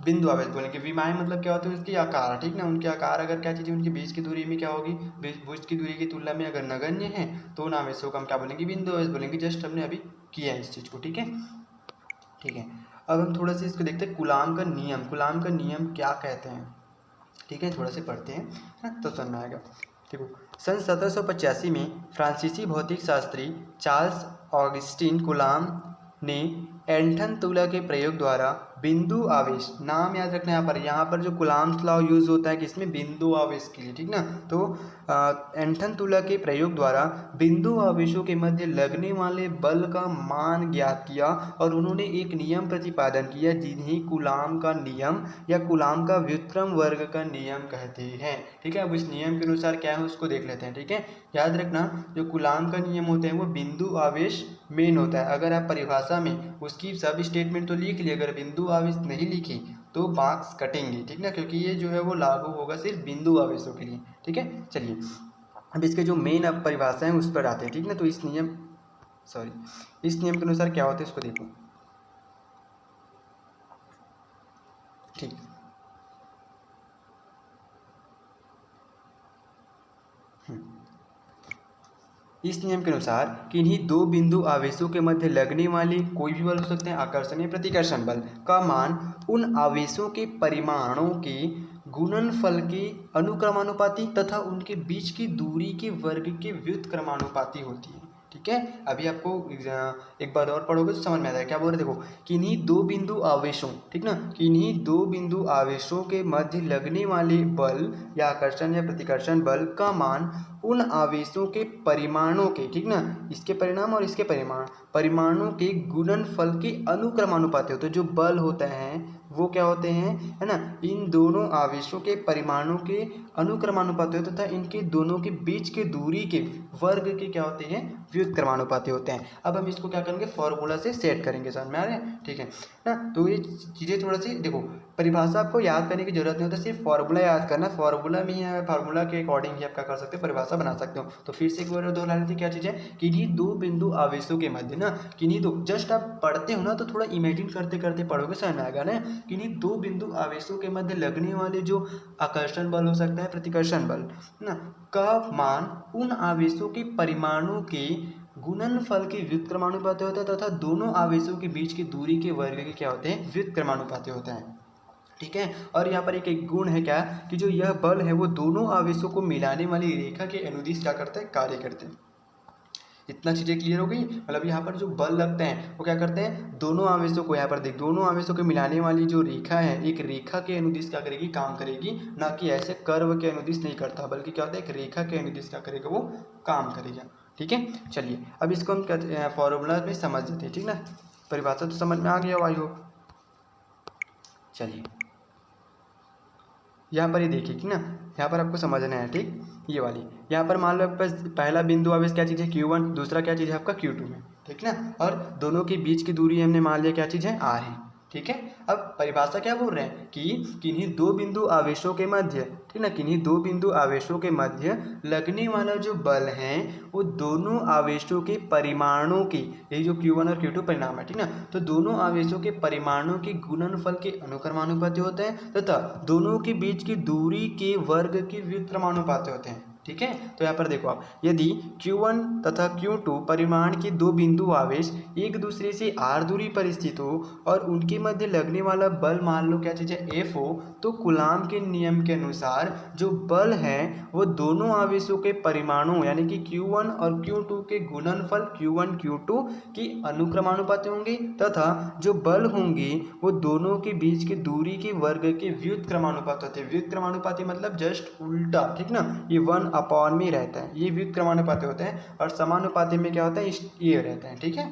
बिंदु आवेश बोलेंगे। विमाएँ मतलब क्या होते हैं, उसकी आकार, ठीक ना, उनके आकार अगर क्या चीज़ है, उनके बीच की दूरी में क्या होगी, बीच की दूरी की तुलना में अगर नगण्य है तो उन आवेशों को हम क्या बोलेंगे, बिंदु आवेश बोलेंगे। जस्ट हमने अभी किया है इस चीज़ को, ठीक है, ठीक है। अब हम थोड़ा सा इसको देखते हैं, कूलाम का नियम क्या कहते हैं, ठीक है, थोड़ा से पढ़ते हैं, है ना, तो समझ में आएगा। देखो, सन 1785 में फ्रांसीसी भौतिक शास्त्री चार्ल्स ऑगस्टीन कूलाम ने एंटन तुलना के प्रयोग द्वारा बिंदु आवेश, नाम याद रखना यहाँ पर जो कूलाम्स लॉ यूज होता है किसमें, बिंदु आवेश के लिए, ठीक ना। तो एंटन तुलना के प्रयोग द्वारा बिंदु आवेशों के मध्य लगने वाले बल का मान ज्ञात किया और उन्होंने एक नियम प्रतिपादन किया जिन्हें कूलाम का नियम या कूलाम का व्युत्क्रम वर्ग का नियम कहते हैं, ठीक है। अब इस नियम के अनुसार क्या है उसको देख लेते हैं, ठीक है। याद रखना, जो कूलाम का नियम होता है वो बिंदु आवेश मेन होता है। अगर आप परिभाषा में उसकी सब स्टेटमेंट तो लिख लिए, अगर बिंदु आवेश नहीं लिखी तो मार्क्स कटेंगे, ठीक ना, क्योंकि ये जो है वो लागू होगा सिर्फ बिंदु आवेशों के लिए, ठीक है। चलिए अब इसके जो मेन अब परिभाषा है उस पर आते हैं, ठीक ना। तो इस नियम के अनुसार क्या होता है इसको देखो, ठीक। इस नियम के अनुसार किन्हीं दो बिंदु आवेशों के मध्य लगने वाले कोई भी बल हो सकते हैं, आकर्षण या प्रतिकर्षण बल का मान उन आवेशों के परिमाणों के गुणनफल के अनुक्रमानुपाती तथा उनके बीच की दूरी के वर्ग के व्युत्क्रमानुपाती होती है, ठीक है। अभी आपको एक बार और पढ़ोगे तो समझ में आ जाएगा। क्या बोल रहे, देखो, किन्हीं दो बिंदु आवेशों, ठीक ना, किन्हीं दो बिंदु आवेशों के मध्य लगने वाले बल या आकर्षण या प्रतिकर्षण बल का मान उन आवेशों के परिमाणों के, ठीक ना, इसके परिणाम और इसके परिमाणों के गुणनफल के अनुक्रमानुपाती होते हैं। जो बल होता है वो क्या होते हैं, है ना, इन दोनों आवेशों के परिमाणों के अनुक्रमानुपाती होते हैं तथा इनके दोनों के बीच के दूरी के वर्ग के क्या होते हैं, व्युत्क्रमानुपाती होते हैं। अब हम इसको क्या करेंगे, फॉर्मूला से सेट करेंगे, समझ में आ रहे हैं, ठीक है ना। तो ये चीज़ें थोड़ा सी देखो, परिभाषा आपको याद करने की जरूरत नहीं होता, सिर्फ फॉर्मूला याद करना, फॉर्मूला में ही, फॉर्मूला के अकॉर्डिंग ही आप क्या कर सकते हो, परिभाषा बना सकते हो। तो फिर से एक बार दोहरा लेते, क्या चीज़ है, किन्हीं दो बिंदु आवेशों के मध्य ना, किन्हीं दो, जस्ट आप पढ़ते हो ना तो थोड़ा इमेजिन करते करते पढ़ोगे, समझ में आएगा ना। किन्हीं दो बिंदु आवेशों के मध्य लगने वाले जो आकर्षण बल हो सकता है, प्रतिकर्षण बल ना, का मान उन आवेशों के परिमाणों के गुणनफल के व्युत्क्रमानुपाती होता है तथा दोनों आवेशों के बीच की दूरी के वर्ग के क्या होते हैं, व्युत्क्रमानुपाती होते हैं, ठीक है। और यहाँ पर एक गुण है क्या, कि जो यह बल है वो दोनों आवेशों को मिलाने वाली रेखा के अनुदिश क्या करते हैं, कार्य करते हैं। इतना चीज़ें क्लियर हो गई, मतलब यहाँ पर जो बल लगते हैं वो क्या करते हैं, दोनों आवेशों को, यहाँ पर देख, दोनों आवेशों को मिलाने वाली जो रेखा है, एक रेखा के अनुदिश क्या करेगी, काम करेगी, ना कि ऐसे कर्व के अनुदिश नहीं करता, बल्कि क्या होता है, एक रेखा के अनुदिश क्या करेगा, वो काम करेगा, ठीक है। चलिए अब इसको हम फॉर्मूला में समझ देते हैं, ठीक ना, परिभाषा तो समझ में आ गया, आई होप। चलिए यहाँ पर ये देखिए कि ना, यहाँ पर आपको समझना है, ठीक, ये वाली, यहाँ पर मान लो आपके पास पहला बिंदु आवेश क्या चीज़ है, Q1, दूसरा क्या चीज़ है आपका Q2 में, ठीक ना, और दोनों के बीच की दूरी हमने मान लिया क्या चीज़ है, R है, ठीक है। अब परिभाषा क्या बोल रहे हैं कि किन्हीं दो बिंदु आवेशों के मध्य, ठीक ना, किन्हीं दो बिंदु आवेशों के मध्य लगने वाला जो बल है वो दोनों आवेशों के परिमाणों की, ये जो Q1 और Q2 परिणाम है, ठीक ना, तो दोनों आवेशों के परिमाणों के गुणनफल के अनुक्रमानुपाती होते हैं तथा दोनों के बीच की दूरी के वर्ग के व्युत्क्रमानुपाती होते हैं, ठीक है। तो यहाँ पर देखो आप, यदि Q1 तथा Q2 परिमाण के दो बिंदु आवेश एक दूसरे से r दूरी पर स्थित हो और उनके मध्य लगने वाला बल मान लो क्या चीज़ है, F हो, तो कूलाम के नियम के अनुसार जो बल है वो दोनों आवेशों के परिमाणों यानी कि Q1 और Q2 के गुणनफल Q1 Q2 की अनुक्रमानुपाती होंगे तथा जो बल होंगे वो दोनों के बीच की दूरी के वर्ग के व्युत्क्रमानुपाती होते हैं। व्युत्क्रमानुपाती मतलब जस्ट उल्टा, ठीक ना, ये 1/में में रहता है, ये व्युत्क्रमानुपाती होते हैं, और समानुपाती में क्या होता है, ये रहता है, ठीक है।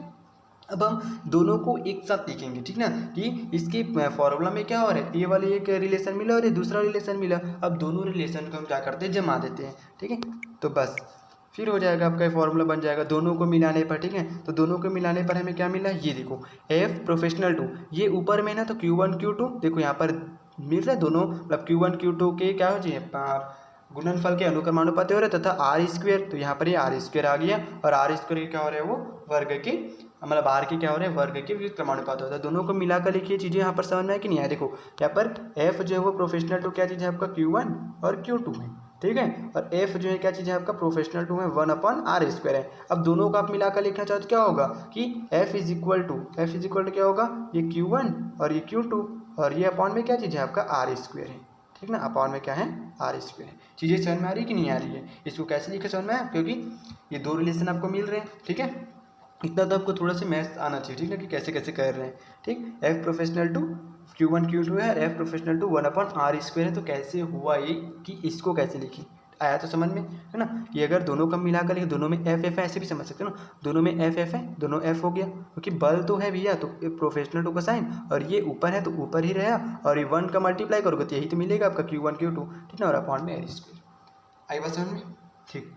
अब हम दोनों को एक साथ लिखेंगे, ठीक ना, कि इसके फॉर्मूला में क्या हो रहा है, ये वाले एक रिलेशन मिला और ये दूसरा रिलेशन मिला, अब दोनों रिलेशन को हम क्या करते हैं, जमा देते हैं, ठीक है। तो बस फिर हो जाएगा आपका फॉर्मूला बन जाएगा दोनों को मिलाने पर, ठीक है। तो दोनों को मिलाने पर हमें क्या मिला, ये देखो F प्रोफेशनल 2, ये ऊपर में ना, तो Q1 Q2 देखो यहाँ पर मिल रहा है दोनों, मतलब Q1 Q2 के क्या हो जाए, गुणनफल के अनुक्रमानुपाती हो रहे तथा आर स्क्वायर, तो यहाँ पर ये आर स्क्वायर आ गया, और आर स्क्वायर क्या हो रहा है, वो वर्ग के, मतलब आर के क्या हो रहे हैं, वर्ग के व्युत्क्रमानुपात होता है। दोनों को मिलाकर लिखिए, चीज़ें यहाँ पर समझ में है कि नहीं आया। देखो यहाँ पर एफ जो है वो प्रोफेशनल 2 क्या चीज़ है आपका, Q1 और Q2 है, ठीक है, और एफ जो है क्या चीज़ है आपका, प्रोफेशनल 2 में 1/r² है। अब दोनों को आप मिलाकर लिखना चाहो तो क्या होगा कि एफ इज इक्वल टू क्या होगा, ये Q1 और ये Q2, और ये अपॉन में क्या चीज़ है आपका, r² है, ठीक ना, अपॉन में क्या है, r² है। चीज़ें समझ में आ रही है कि नहीं आ रही है, इसको कैसे लिखे समझ में आया, क्योंकि ये दो रिलेशन आपको मिल रहे हैं, ठीक है। इतना तो आपको थोड़ा सा मैथ्स आना चाहिए, ठीक है, कि कैसे कैसे कर रहे हैं, ठीक। एफ प्रोफेशनल 2 Q1 Q2 है और एफ प्रोफेशनल 2 1/r² है, तो कैसे हुआ ये कि इसको कैसे लिखी, आया तो समझ में, है ना। ये अगर दोनों का मिला कर लिखे, दोनों में एफ एफ है, ऐसे भी समझ सकते हो ना, दोनों में एफ एफ है, दोनों एफ हो गया, क्योंकि बल तो है भैया, तो प्रोफेशनल 2 का साइन, और ये ऊपर है तो ऊपर ही रहा, और ये 1 का मल्टीप्लाई करोगे तो यही तो मिलेगा आपका Q1 Q2, ठीक ना, और अपॉन में r²। आई बात समझ में, ठीक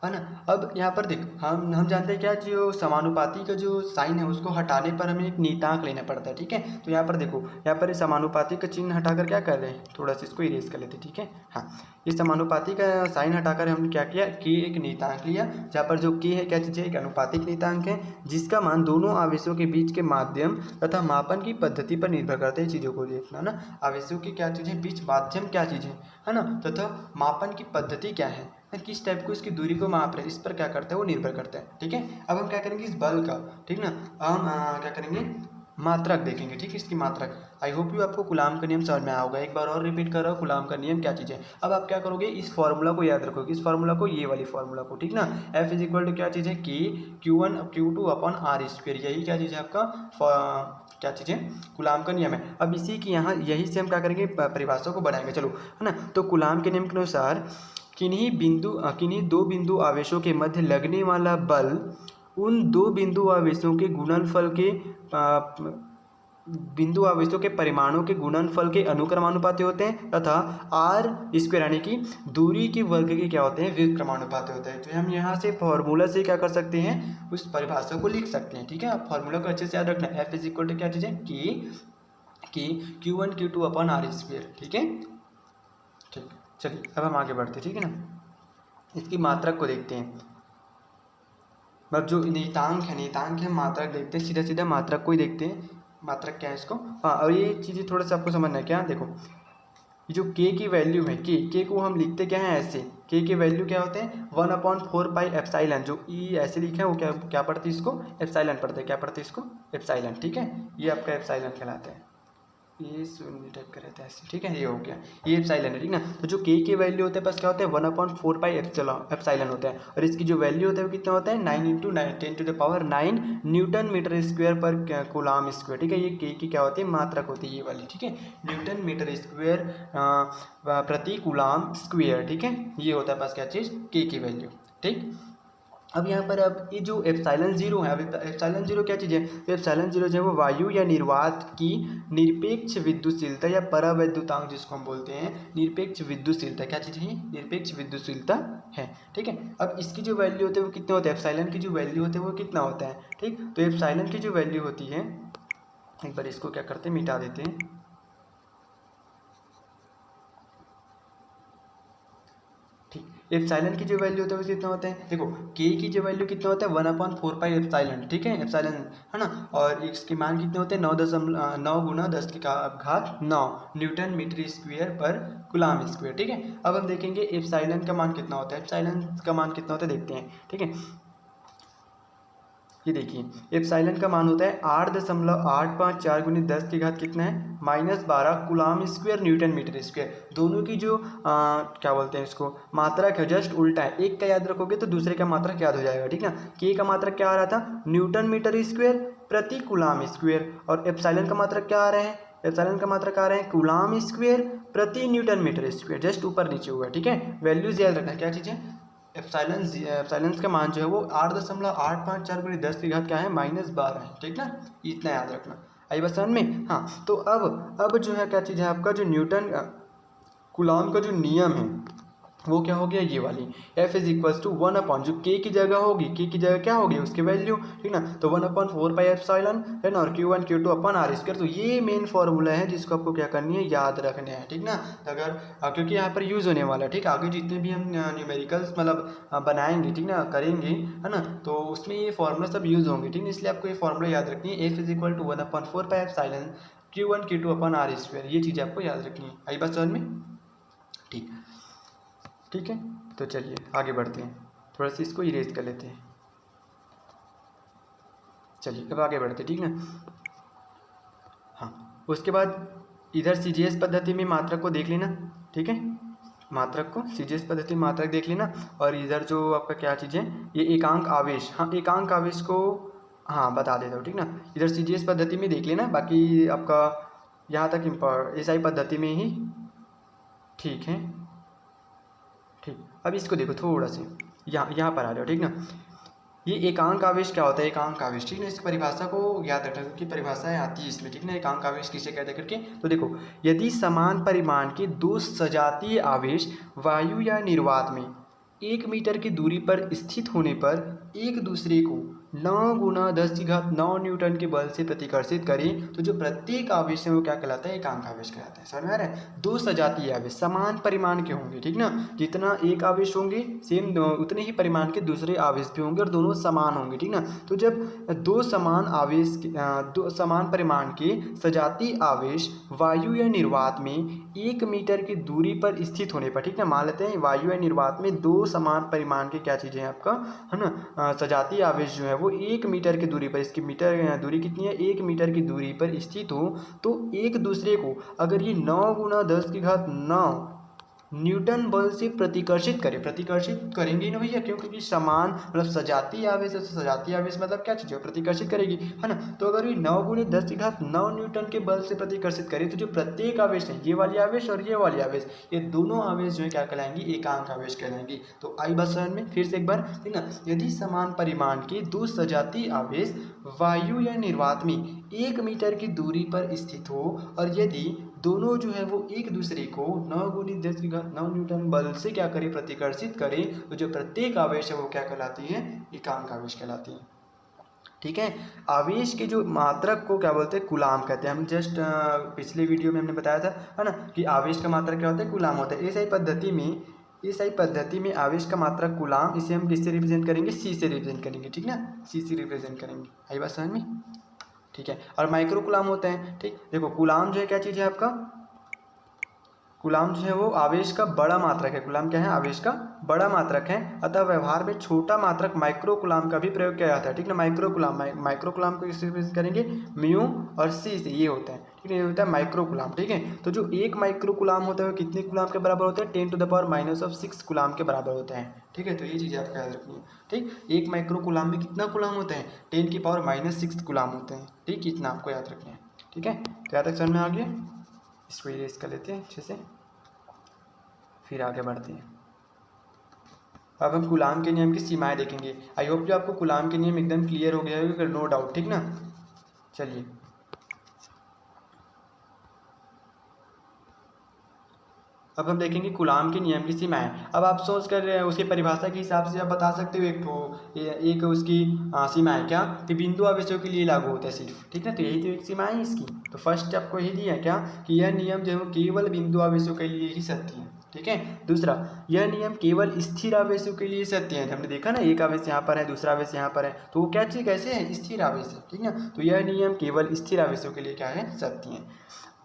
है ना। अब यहाँ पर देख, हम जानते हैं क्या, जो समानुपाती का जो साइन है उसको हटाने पर हमें एक नियतांक लेना पड़ता है, ठीक है। तो यहाँ पर देखो, यहाँ पर समानुपाती का चिन्ह हटाकर क्या कर रहे हैं, थोड़ा सा इसको इरेज कर लेते हैं, ठीक है। हाँ, ये समानुपाती का साइन हटाकर हमने क्या किया कि एक नियतांक लिया, जहाँ पर जो k है क्या चीज़ है, एक अनुपातिक नियतांक है, जिसका मान दोनों आवेशों के बीच के माध्यम तथा मापन की पद्धति पर निर्भर करते हैं। चीज़ों को देखना ना, आवेशों की क्या चीज़ है, बीच माध्यम क्या चीज़ है ना, तथा मापन की पद्धति क्या है, किस टाइप को इसकी दूरी को माप रहे हैं, इस पर क्या करता है, वो निर्भर करता है, ठीक है। अब हम क्या करेंगे इस बल का, ठीक ना, हम क्या करेंगे, मात्रक देखेंगे, ठीक है, इसकी मात्रक। आई होप यू आपको कूलाम का नियम समझ में आया होगा, एक बार और रिपीट कर रहा हूँ, कूलाम का नियम क्या चीज़ है। अब आप क्या करोगे, इस फॉर्मूला को याद रखोगे, इस फॉर्मूला को, ये वाली फॉर्मूला को, ठीक ना, एफ इज इक्वल टू क्या चीज़ है, कि Q1 Q2 अपॉन r², यही क्या चीज़ है आपका, क्या चीज़ है, कूलाम का नियम है। अब इसी की यहाँ यही से हम क्या करेंगे, परिभाषा को बनाएंगे, चलो, है ना। तो कूलाम के नियम के अनुसार किन्हीं दो बिंदु आवेशों के मध्य लगने वाला बल उन दो बिंदु आवेशों के गुणनफल के बिंदु आवेशों के परिमाणों के गुणनफल के अनुक्रमानुपाती होते हैं तथा आर स्क्वायर यानी कि दूरी के वर्ग के क्या होते हैं, व्युत्क्रमानुपाती होते हैं। तो हम यहाँ से फॉर्मूला से क्या कर सकते हैं, उस परिभाषा को लिख सकते हैं। ठीक है, आप फॉर्मूला को अच्छे से याद रखना। एफ इज इक्वल टू क्या चीज़ है कि Q1 Q2 upon R square. ठीक है, ठीक, चलिए अब हम आगे बढ़ते हैं। ठीक है ना, इसकी मात्रक को देखते हैं। मतलब जो नियतांक है मात्रक देखते हैं, सीधा सीधा मात्रक को ही देखते हैं। मात्रक क्या है इसको, हाँ, और ये चीज़ें थोड़ा सा आपको समझना है। क्या देखो, ये जो k की वैल्यू है, k को हम लिखते क्या है ऐसे, k की वैल्यू क्या होते हैं 1/4 पाई एप्साइलन। जो ई ऐसे लिखा है वो क्या पढ़ते हैं इसको, एप्साइलन पढ़ते हैं। क्या पढ़ते हैं इसको, एप्साइलन। ठीक है, ये आपका एप्साइलन कहलाता है। ये शून्य टाइप का रहता है ऐसे। ठीक है, ये हो गया, ये एप्साइलन है। ठीक ना, तो जो k की वैल्यू होता है बस क्या होता है 1/4 पाई एप्साइलन होता है। और इसकी जो वैल्यू होता है वो कितना होता है 9 × 10⁻9 न्यूटन मीटर स्क्वायर पर कूलाम स्क्वायर। ठीक है, ये k की क्या होती है, मात्रक होती है ये वाली। ठीक है, न्यूटन मीटर स्क्वायर प्रति कूलाम स्क्वायर। ठीक है, ये होता है बस क्या चीज़, k की वैल्यू। ठीक, अब यहाँ पर अब ये जो एप्सिलॉन जीरो है, अब एप्सिलॉन जीरो क्या चीज़ है, तो एप्सिलॉन जीरो जो है वो वायु या निर्वात की निरपेक्ष विद्युतशीलता या परावैद्युतांक जिसको हम बोलते हैं, निरपेक्ष विद्युतशीलता। क्या चीज़ है, निरपेक्ष विद्युतशीलता है। ठीक है, अब इसकी जो वैल्यू होती है वो कितने होते हैं, एप्सिलॉन की जो वैल्यू होती है वो कितना होता है। ठीक, तो एप्सिलॉन की जो वैल्यू होती है, एक बार इसको क्या करते हैं, मिटा देते हैं। ठीक, एप्सिलॉन की जो वैल्यू होता है वो कितना होता है, देखो k की जो वैल्यू कितना होता है 1/4 पाई एप्सिलॉन। ठीक है, एप्सिलॉन है ना, और इसके मान कितने होते हैं 9 × 10⁻9 न्यूटन मीटर स्क्वायर पर कूलाम स्क्वायर। ठीक है, अब हम देखेंगे एप्सिलॉन का मान कितना होता है, एप्सिलॉन का मान कितना होता है देखते हैं। ठीक है, ये देखिए एप्सिलॉन का मान होता है 8.854 × 10⁻⁻ कितना है -12 coulomb square newton metre square. दोनों की जो क्या बोलते हैं इसको, मात्रक है जस्ट उल्टा है। एक का याद रखोगे तो दूसरे का मात्रक याद हो जाएगा। ठीक ना, के का मात्रक क्या आ रहा था, न्यूटन मीटर स्क्वायर प्रति कूलाम स्क्वायर, और एप्सिलॉन का मात्रक क्या आ रहा है, एप्सिलॉन का मात्रक आ रहा है कूलाम स्क्वायर प्रति न्यूटन मीटर स्क्वायर, जस्ट ऊपर नीचे हुआ। ठीक है, वैल्यूज याद रखना क्या चीज़ है, एप्सिलॉन का मान जो है वो 8.854 × 10⁻⁻ क्या है -12 है। ठीक ना, इतना याद रखना। आई बात समझ में। हाँ, तो अब जो है क्या चीज़ है, आपका जो न्यूटन कूलाम का जो नियम है वो क्या हो गया, ये वाली F इज इक्वल्स टू 1/, जो k की जगह होगी, k की जगह क्या होगी उसकी वैल्यू। ठीक ना, तो 1/4 पाई एप्सिलॉन है ना, और Q1 Q2 upon R square. तो ये मेन फॉर्मूला है जिसको आपको क्या करनी है, याद रखना है। ठीक ना, तो अगर क्योंकि यहाँ पर यूज़ होने वाला है। ठीक, आगे जितने भी हम न्यूमेरिकल्स मतलब बनाएंगे, ठीक ना, करेंगे, है ना, तो उसमें ये फॉर्मूला सब यूज़ होंगे। ठीक है, इसलिए आपको ये फॉर्मूला याद रखनी है, F is equal to 1/4 pi epsilon Q1 Q2 upon R square. ये चीज़ें आपको याद रखनी है। आई बात समझ में। ठीक, ठीक है, तो चलिए आगे बढ़ते हैं, थोड़ा सा इसको इरेज कर लेते हैं। चलिए अब आगे बढ़ते हैं। ठीक ना, हाँ, उसके बाद इधर CGS पद्धति में मात्रक को देख लेना। ठीक है, मात्रक को CGS पद्धति में मात्रक देख लेना, और इधर जो आपका क्या चीज़ है, ये एकांक आवेश, हाँ एकांक आवेश को हाँ बता देता हूँ। ठीक ना, इधर CGS पद्धति में देख लेना, बाकी आपका यहाँ तक SI पद्धति में ही ठीक है। ठीक, अब इसको देखो थोड़ा से यहाँ पर आ जाओ। ठीक ना, ये एकांक आवेश क्या होता है, एकांक आवेश। ठीक ना, इस परिभाषा को याद रखना क्योंकि परिभाषाएं आती है इसमें। ठीक ना, एकांक आवेश किसे कहते हैं करके, तो देखो यदि समान परिमाण के दो सजातीय आवेश वायु या निर्वात में 1 मीटर की दूरी पर स्थित होने पर एक दूसरे को 9 × 10⁻9 न्यूटन के बल से प्रतिकर्षित करें, तो जो प्रत्येक आवेश है वो क्या कहलाता है, एकांक आवेश कहलाता है। समझ में आ रहा है, दो सजातीय आवेश समान परिमाण के होंगे। ठीक ना, जितना एक आवेश होंगे सेम उतने ही परिमाण के दूसरे आवेश भी होंगे और दोनों समान होंगे। ठीक ना, तो जब दो समान परिमाण के सजातीय आवेश वायु या निर्वात में 1 मीटर की दूरी पर स्थित होने पर, ठीक ना, मान लेते हैं वायु या निर्वात में दो समान परिमाण के क्या चीज़ें हैं आपका, है ना, सजातीय आवेश जो है वो 1 मीटर की दूरी पर, इसकी मीटर दूरी कितनी है, 1 मीटर की दूरी पर स्थित हो, तो एक दूसरे को अगर ये 9 × 10⁻9 न्यूटन बल से प्रतिकर्षित करे, प्रतिकर्षित करेंगे ना भैया, क्योंकि समान मतलब सजातीय आवेश है, तो सजातीय आवेश मतलब क्या चीज़ है, प्रतिकर्षित करेगी, है ना। तो अगर ये 9 × 10⁻⁹ न्यूटन के बल से प्रतिकर्षित करे तो जो प्रत्येक आवेश है, ये वाली आवेश और ये वाली आवेश, ये दोनों आवेश जो है क्या कहलाएंगी, एकांक आवेश कहलाएंगी। तो आई बात समझ में, फिर से एक बार, ठीक ना। यदि समान परिमाण के दो सजातीय आवेश वायु या निर्वात में 1 मीटर की दूरी पर स्थित हो और यदि दोनों जो है वो एक दूसरे को 9 × 10⁻⁹ न्यूटन बल से क्या करें, प्रतिकर्षित करें, तो जो प्रत्येक आवेश है वो क्या कहलाती है, एकांक आवेश कहलाती है। ठीक है। आवेश के जो मात्रक को क्या बोलते हैं, कूलाम कहते हैं। हम जस्ट पिछले वीडियो में हमने बताया था, है ना, कि आवेश का मात्रक क्या होता है, कूलाम होता है। इस पद्धति में आवेश का मात्रक कूलाम, इसे हम किससे रिप्रेजेंट करेंगे, सी से रिप्रेजेंट करेंगे, ठीक ना, सी से रिप्रेजेंट करेंगे। आई बात समझ में, ठीक है। और माइक्रो कूलाम होते हैं, ठीक। देखो कूलाम जो है क्या चीज़ है आपका, कूलाम जो है वो आवेश का बड़ा मात्रक है। कूलाम क्या है, आवेश का बड़ा मात्रक है। अतः व्यवहार में छोटा मात्रक माइक्रो कूलाम का भी प्रयोग किया जाता है, ठीक ना। माइक्रो कूलाम को किससे रिप्रेजेंट करेंगे, म्यू और सी से, ये होता है, ठीक है, ये होता है माइक्रो कूलाम, ठीक है। तो जो एक माइक्रो कूलाम होता है वो कितने कूलाम के बराबर होता है, 10⁻⁻⁶ कूलाम के बराबर होता है, ठीक है। तो ये चीज़ें आपको याद रखनी है, ठीक। एक माइक्रो कूलाम में कितना कूलाम होता है, 10⁻⁻6 कूलाम होते हैं, ठीक। इतना आपको याद रखना है, ठीक है। तो याद तक समझ में आ गया, इसको इरेज कर लेते हैं अच्छे से, फिर आगे बढ़ते हैं। अब हम कूलाम के नियम की सीमाएं देखेंगे। आई होप जो आपको कूलाम के नियम एकदम क्लियर हो गया है, नो डाउट, ठीक ना। चलिए अब हम देखेंगे कूलाम के नियम की सीमाएं। अब आप सोच कर उसकी परिभाषा के हिसाब से आप बता सकते हो एक उसकी सीमाएं क्या, कि बिंदु आवेशों के लिए लागू होता है सिर्फ, ठीक है। तो यही तो एक सीमाएं है इसकी। तो फर्स्ट आपको यही दिया क्या, कि यह नियम जो है वो केवल बिंदु आवेशों के लिए ही सत्य है, ठीक है। दूसरा, यह नियम केवल स्थिर आवेशों के लिए सत्य है। हमने देखा ना, एक आवेश यहाँ पर है, दूसरा आवेश यहाँ पर है, तो वो क्या चीज़ कैसे है, स्थिर आवेश है, ठीक ना। तो यह नियम केवल स्थिर आवेशों के लिए क्या है, सत्य है।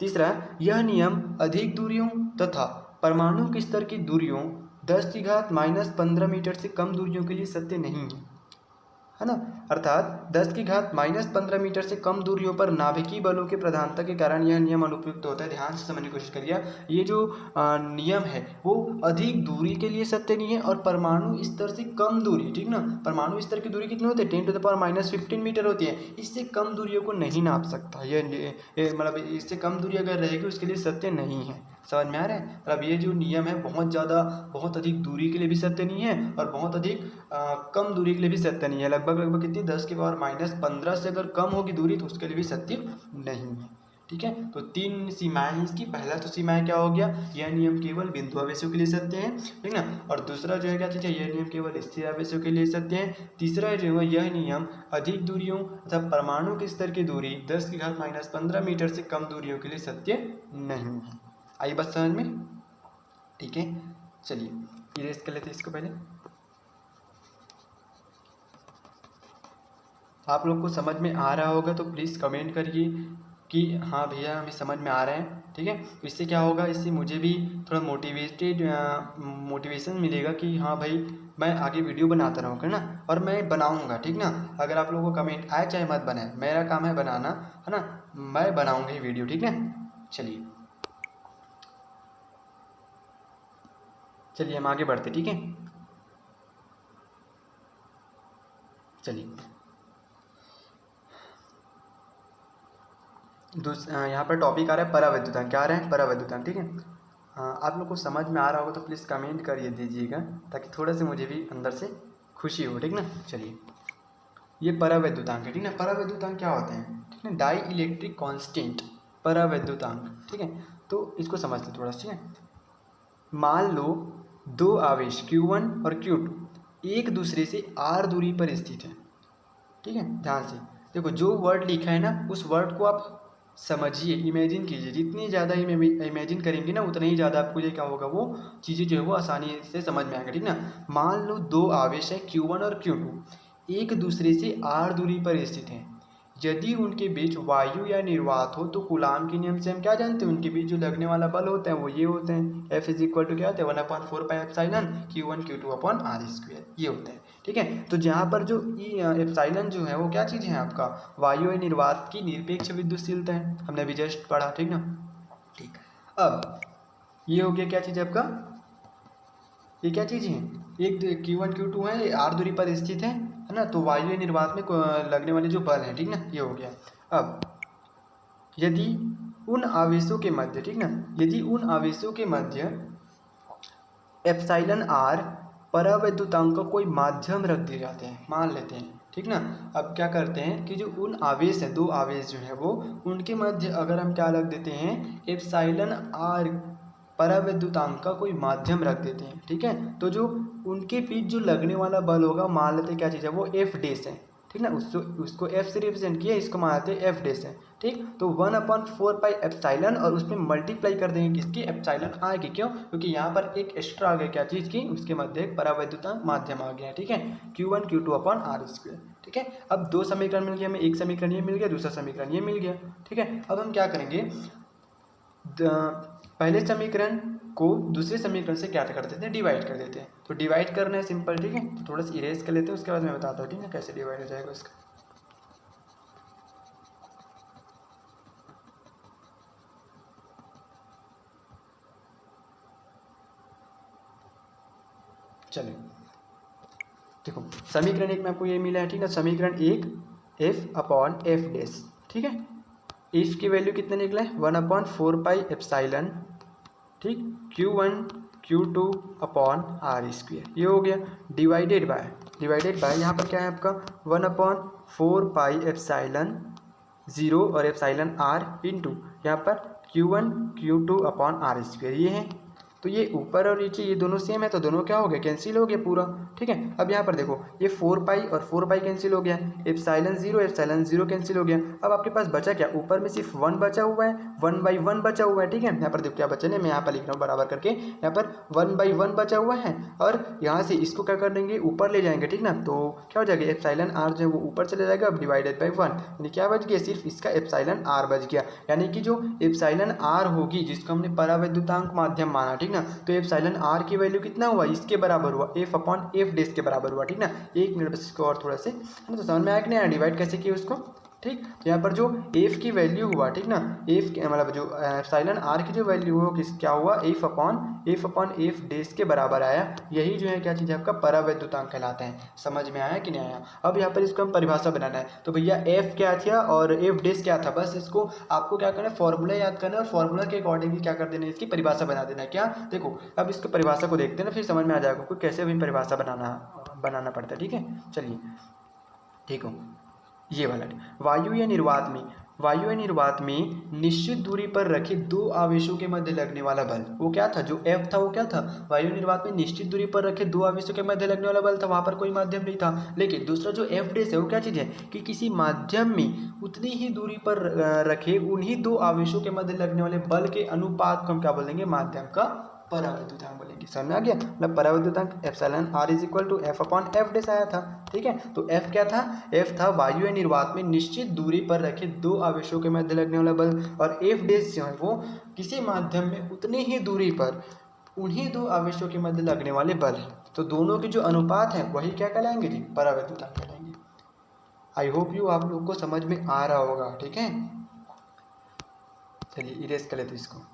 तीसरा, यह नियम अधिक दूरियों तथा परमाणु के स्तर की दूरियों 10⁻⁻15 मीटर से कम दूरियों के लिए सत्य नहीं है ना। अर्थात 10⁻⁻15 मीटर से कम दूरियों पर नाभिकीय बलों के प्रधानता के कारण यह नियम अनुपयुक्त होता है। ध्यान से समझने की कोशिश करिए, ये जो नियम है वो अधिक दूरी के लिए सत्य नहीं है और परमाणु स्तर से कम दूरी, ठीक ना। परमाणु स्तर की दूरी कितनी होती है, 10⁻⁻15 मीटर होती है। इससे कम दूरियों को नहीं नाप सकता ये मतलब इससे कम दूरी अगर रहेगी उसके लिए सत्य नहीं है। समझ में आ रहा है, मतलब ये जो नियम है बहुत अधिक दूरी के लिए भी सत्य नहीं है और बहुत अधिक कम दूरी के लिए भी सत्य नहीं है। लगभग कितनी, 10⁻⁻15 से अगर कम होगी दूरी तो उसके लिए भी सत्य नहीं है, ठीक है। तो 3 सीमाएं हैं इसकी। पहला तो सीमाएं क्या हो गया, यह नियम केवल बिंदु आवेशों के लिए सत्य है, ठीक ना। और दूसरा जो है क्या चीज़ है, यह नियम केवल स्थिर आवेशों के लिए सत्य है। तीसरा जो है, यह नियम अधिक दूरियों तथा परमाणु के स्तर की दूरी 10⁻⁻15 मीटर से कम दूरियों के लिए सत्य नहीं है। आई बात समझ में, ठीक है। चलिए इरेज कर लेते हैं इसको पहले। आप लोग को समझ में आ रहा होगा तो प्लीज़ कमेंट करिए कि हाँ भैया हमें समझ में आ रहा है, ठीक है। इससे क्या होगा, इससे मुझे भी थोड़ा मोटिवेशन मिलेगा कि हाँ भाई मैं आगे वीडियो बनाता रहूँगा ना, और मैं बनाऊँगा, ठीक ना। अगर आप लोगों को कमेंट आए चाहे मत बनाए, मेरा काम है बनाना, है ना, मैं बनाऊँगा ये वीडियो, ठीक ना। चलिए हम आगे बढ़ते, ठीक है। चलिए यहाँ पर टॉपिक आ रहा है परावैद्युतांक। क्या आ रहा है, परावैद्युतांक, ठीक है। आप लोग को समझ में आ रहा होगा तो प्लीज़ कमेंट करिए दीजिएगा, ताकि थोड़ा सा मुझे भी अंदर से खुशी हो, ठीक ना। चलिए ये परावैद्युतांक है, ठीक ना। परावैद्युतांक क्या होते हैं, ठीक है, डाई इलेक्ट्रिक कांस्टेंट, परावैद्युतांक, ठीक है। तो इसको समझते थोड़ा सा, ठीक है। मान लो दो आवेश Q1 और Q2 एक दूसरे से r दूरी पर स्थित है, ठीक है। ध्यान से देखो, जो वर्ड लिखा है ना उस वर्ड को आप समझिए, इमेजिन कीजिए। जितनी ज़्यादा इमेजिन करेंगे ना उतना ही ज़्यादा आपको ये क्या होगा, वो चीज़ें जो है वो आसानी से समझ में आएगा, ठीक ना। मान लो दो आवेश है Q1 और Q2 एक दूसरे से r दूरी पर स्थित हैं। यदि उनके बीच वायु या निर्वात हो तो कूलाम के नियम से हम क्या जानते हैं, उनके बीच जो लगने वाला बल होता है वो ये होते हैं, F = क्या होता है, 1/4πε Q1 Q2/r², ये होता है, ठीक है। तो जहाँ पर जो एप्सिलॉन जो है वो क्या चीज़ है आपका, वायु या निर्वात की निरपेक्ष विद्युतशीलता है, हमने अभी जस्ट पढ़ा, ठीक ना। ठीक, अब ये हो गया क्या चीज़ आपका, ये क्या चीज़ है, एक Q1 Q2 है, ये r दूरी पर स्थित है ना। तो वायु निर्वात में लगने वाले जो बल है, ठीक ना, ये हो गया। अब यदि उन आवेशों के मध्य, ठीक ना, यदि उन आवेशों के मध्य एप्सिलॉन r परावैद्युतांक का कोई माध्यम रख दिए जाते हैं, मान लेते हैं, ठीक ना। अब क्या करते हैं कि जो उन आवेश हैं, दो आवेश जो है वो, उनके मध्य अगर हम क्या रख देते हैं, एप्सिलॉन r परावैद्युतांक का कोई माध्यम रख देते हैं, ठीक है। तो जो उनके बीच जो लगने वाला बल होगा, मान लेते हैं क्या चीज़ है वो, F डैश है, ठीक ना। उसको F से रिप्रेजेंट किया, इसको मान लेते हैं F डैश है, ठीक। तो 1/4 पाई एप्सिलॉन, और उसमें मल्टीप्लाई कर देंगे किसकी, एप्सिलॉन r की। क्यों? क्योंकि यहाँ पर एक एक्स्ट्रा आ गया, क्या चीज़ की, उसके मध्य एक परावैद्युतांक माध्यम आ गया, ठीक है, Q1 Q2 अपॉन r², ठीक है। अब दो समीकरण मिल गया हमें, एक समीकरण ये मिल गया, दूसरा समीकरण ये मिल गया, ठीक है। अब हम क्या करेंगे, पहले समीकरण को दूसरे समीकरण से क्या कर देते हैं, डिवाइड कर देते हैं। तो डिवाइड करना है सिंपल, ठीक है। तो थोड़ा सा इरेज कर लेते हैं, उसके बाद मैं बताता हूँ, ठीक है, कैसे डिवाइड हो जाएगा उसका। चलिए देखो, समीकरण एक में आपको ये मिला है, ठीक है। समीकरण एक F अपॉन F डैश, ठीक है। F की वैल्यू कितना निकला है, 1/4 पाई एप्सिलॉन, ठीक, Q1 Q2 अपॉन r², ये हो गया। डिवाइडेड बाय यहाँ पर क्या है आपका, 1/4 पाई एप्सिलॉन 0 और एप्सिलॉन r इंटू यहाँ पर Q1 Q2 अपॉन r², ये है। तो ये ऊपर और नीचे ये दोनों सेम है, तो दोनों क्या हो गया, कैंसिल हो गया पूरा, ठीक है। अब यहाँ पर देखो, ये 4 पाई और 4 पाई कैंसिल हो गया, एप्सिलॉन 0 कैंसिल हो गया। अब आपके पास बचा क्या, ऊपर में सिर्फ 1 बचा हुआ है, 1/1 बचा हुआ है, ठीक है। यहाँ पर देखो क्या बचा है, मैं यहाँ पर लिख रहा हूँ बराबर करके, यहाँ पर 1/1 बचा हुआ है, और यहाँ से इसको क्या कर देंगे, ऊपर ले जाएंगे, ठीक ना। तो क्या हो जाएगा, एप्सिलॉन r जो है वो ऊपर चले जाएगा, अब डिवाइडेड बाई 1, यानी क्या बच गया, सिर्फ इसका एप्सिलॉन r बच गया। यानी कि जो एप्सिलॉन r होगी, जिसको हमने परावैद्युतांक माध्यम माना, ठीक ना, तो एप्सिलॉन r की वैल्यू कितना हुआ, इसके बराबर हुआ, F अपॉन F डैश के बराबर हुआ, ठीक ना। एक मिनट बस इसको और थोड़ा से, तो समझ में आया कि नहीं, डिवाइड कैसे किया उसको, ठीक। तो यहाँ पर जो F की वैल्यू हुआ, ठीक ना, F के मतलब जो एप्सिलॉन r की जो वैल्यू हो, किस क्या हुआ, F अपॉन F डैश के बराबर आया। यही जो है क्या चीज़ है आपका परावैद्युतांक कहलाता है। समझ में आया कि नहीं आया। अब यहाँ पर इसको हम परिभाषा बनाना है, तो भैया F क्या था और F डैश क्या था, बस इसको आपको क्या करना है, फॉर्मूला याद करना है, और फॉर्मूला के अकॉर्डिंगली क्या कर देना है, इसकी परिभाषा बना देना है। क्या, देखो अब इसको परिभाषा को देखते हैं ना, फिर समझ में आ जाएगा कोई कैसे भी परिभाषा बनाना पड़ता है, ठीक है। चलिए ठीक हो, ये वाला वायु या निर्वात में निश्चित दूरी पर रखे दो आवेशों के मध्य लगने वाला बल, वो क्या था, जो F था वो क्या था, वायु निर्वात में निश्चित दूरी पर रखे दो आवेशों के मध्य लगने वाला बल था, वहां पर कोई माध्यम नहीं था। लेकिन दूसरा जो F डैश है वो क्या चीज़ है, कि किसी माध्यम में उतनी ही दूरी पर रखे उन्हीं दो आवेशों के मध्य लगने वाले बल के अनुपात को हम क्या बोलेंगे, माध्यम का परावैद्युतांक बोलेंगे। समझ में आ गया, मतलब परावैद्युतांक epsilon r is equal to F upon F dash आया था, ठीक है। तो F क्या था, F था वायु या निर्वात में निश्चित दूरी पर रखे दो आवेशों के मध्य लगने वाला बल, और F डैश जो है वो किसी माध्यम में उतनी ही दूरी पर उन्हीं दो आवेशों के मध्य लगने वाले बल है। तो दोनों के जो अनुपात है वही क्या कहलाएंगे जी, परावैद्युतांक कहलाएंगे। आई होप यू आप लोग को समझ में आ रहा होगा, ठीक है। चलिए इरेज कर लेते इसको।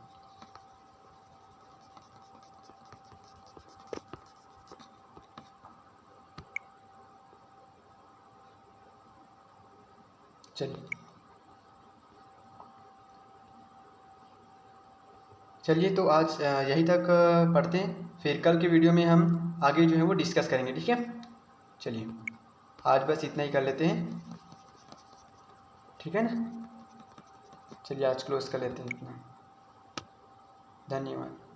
चलिए तो आज यहीं तक पढ़ते हैं, फिर कल के वीडियो में हम आगे जो है वो डिस्कस करेंगे, ठीक है। चलिए आज बस इतना ही कर लेते हैं, ठीक है ना। चलिए आज क्लोज कर लेते हैं इतना। धन्यवाद।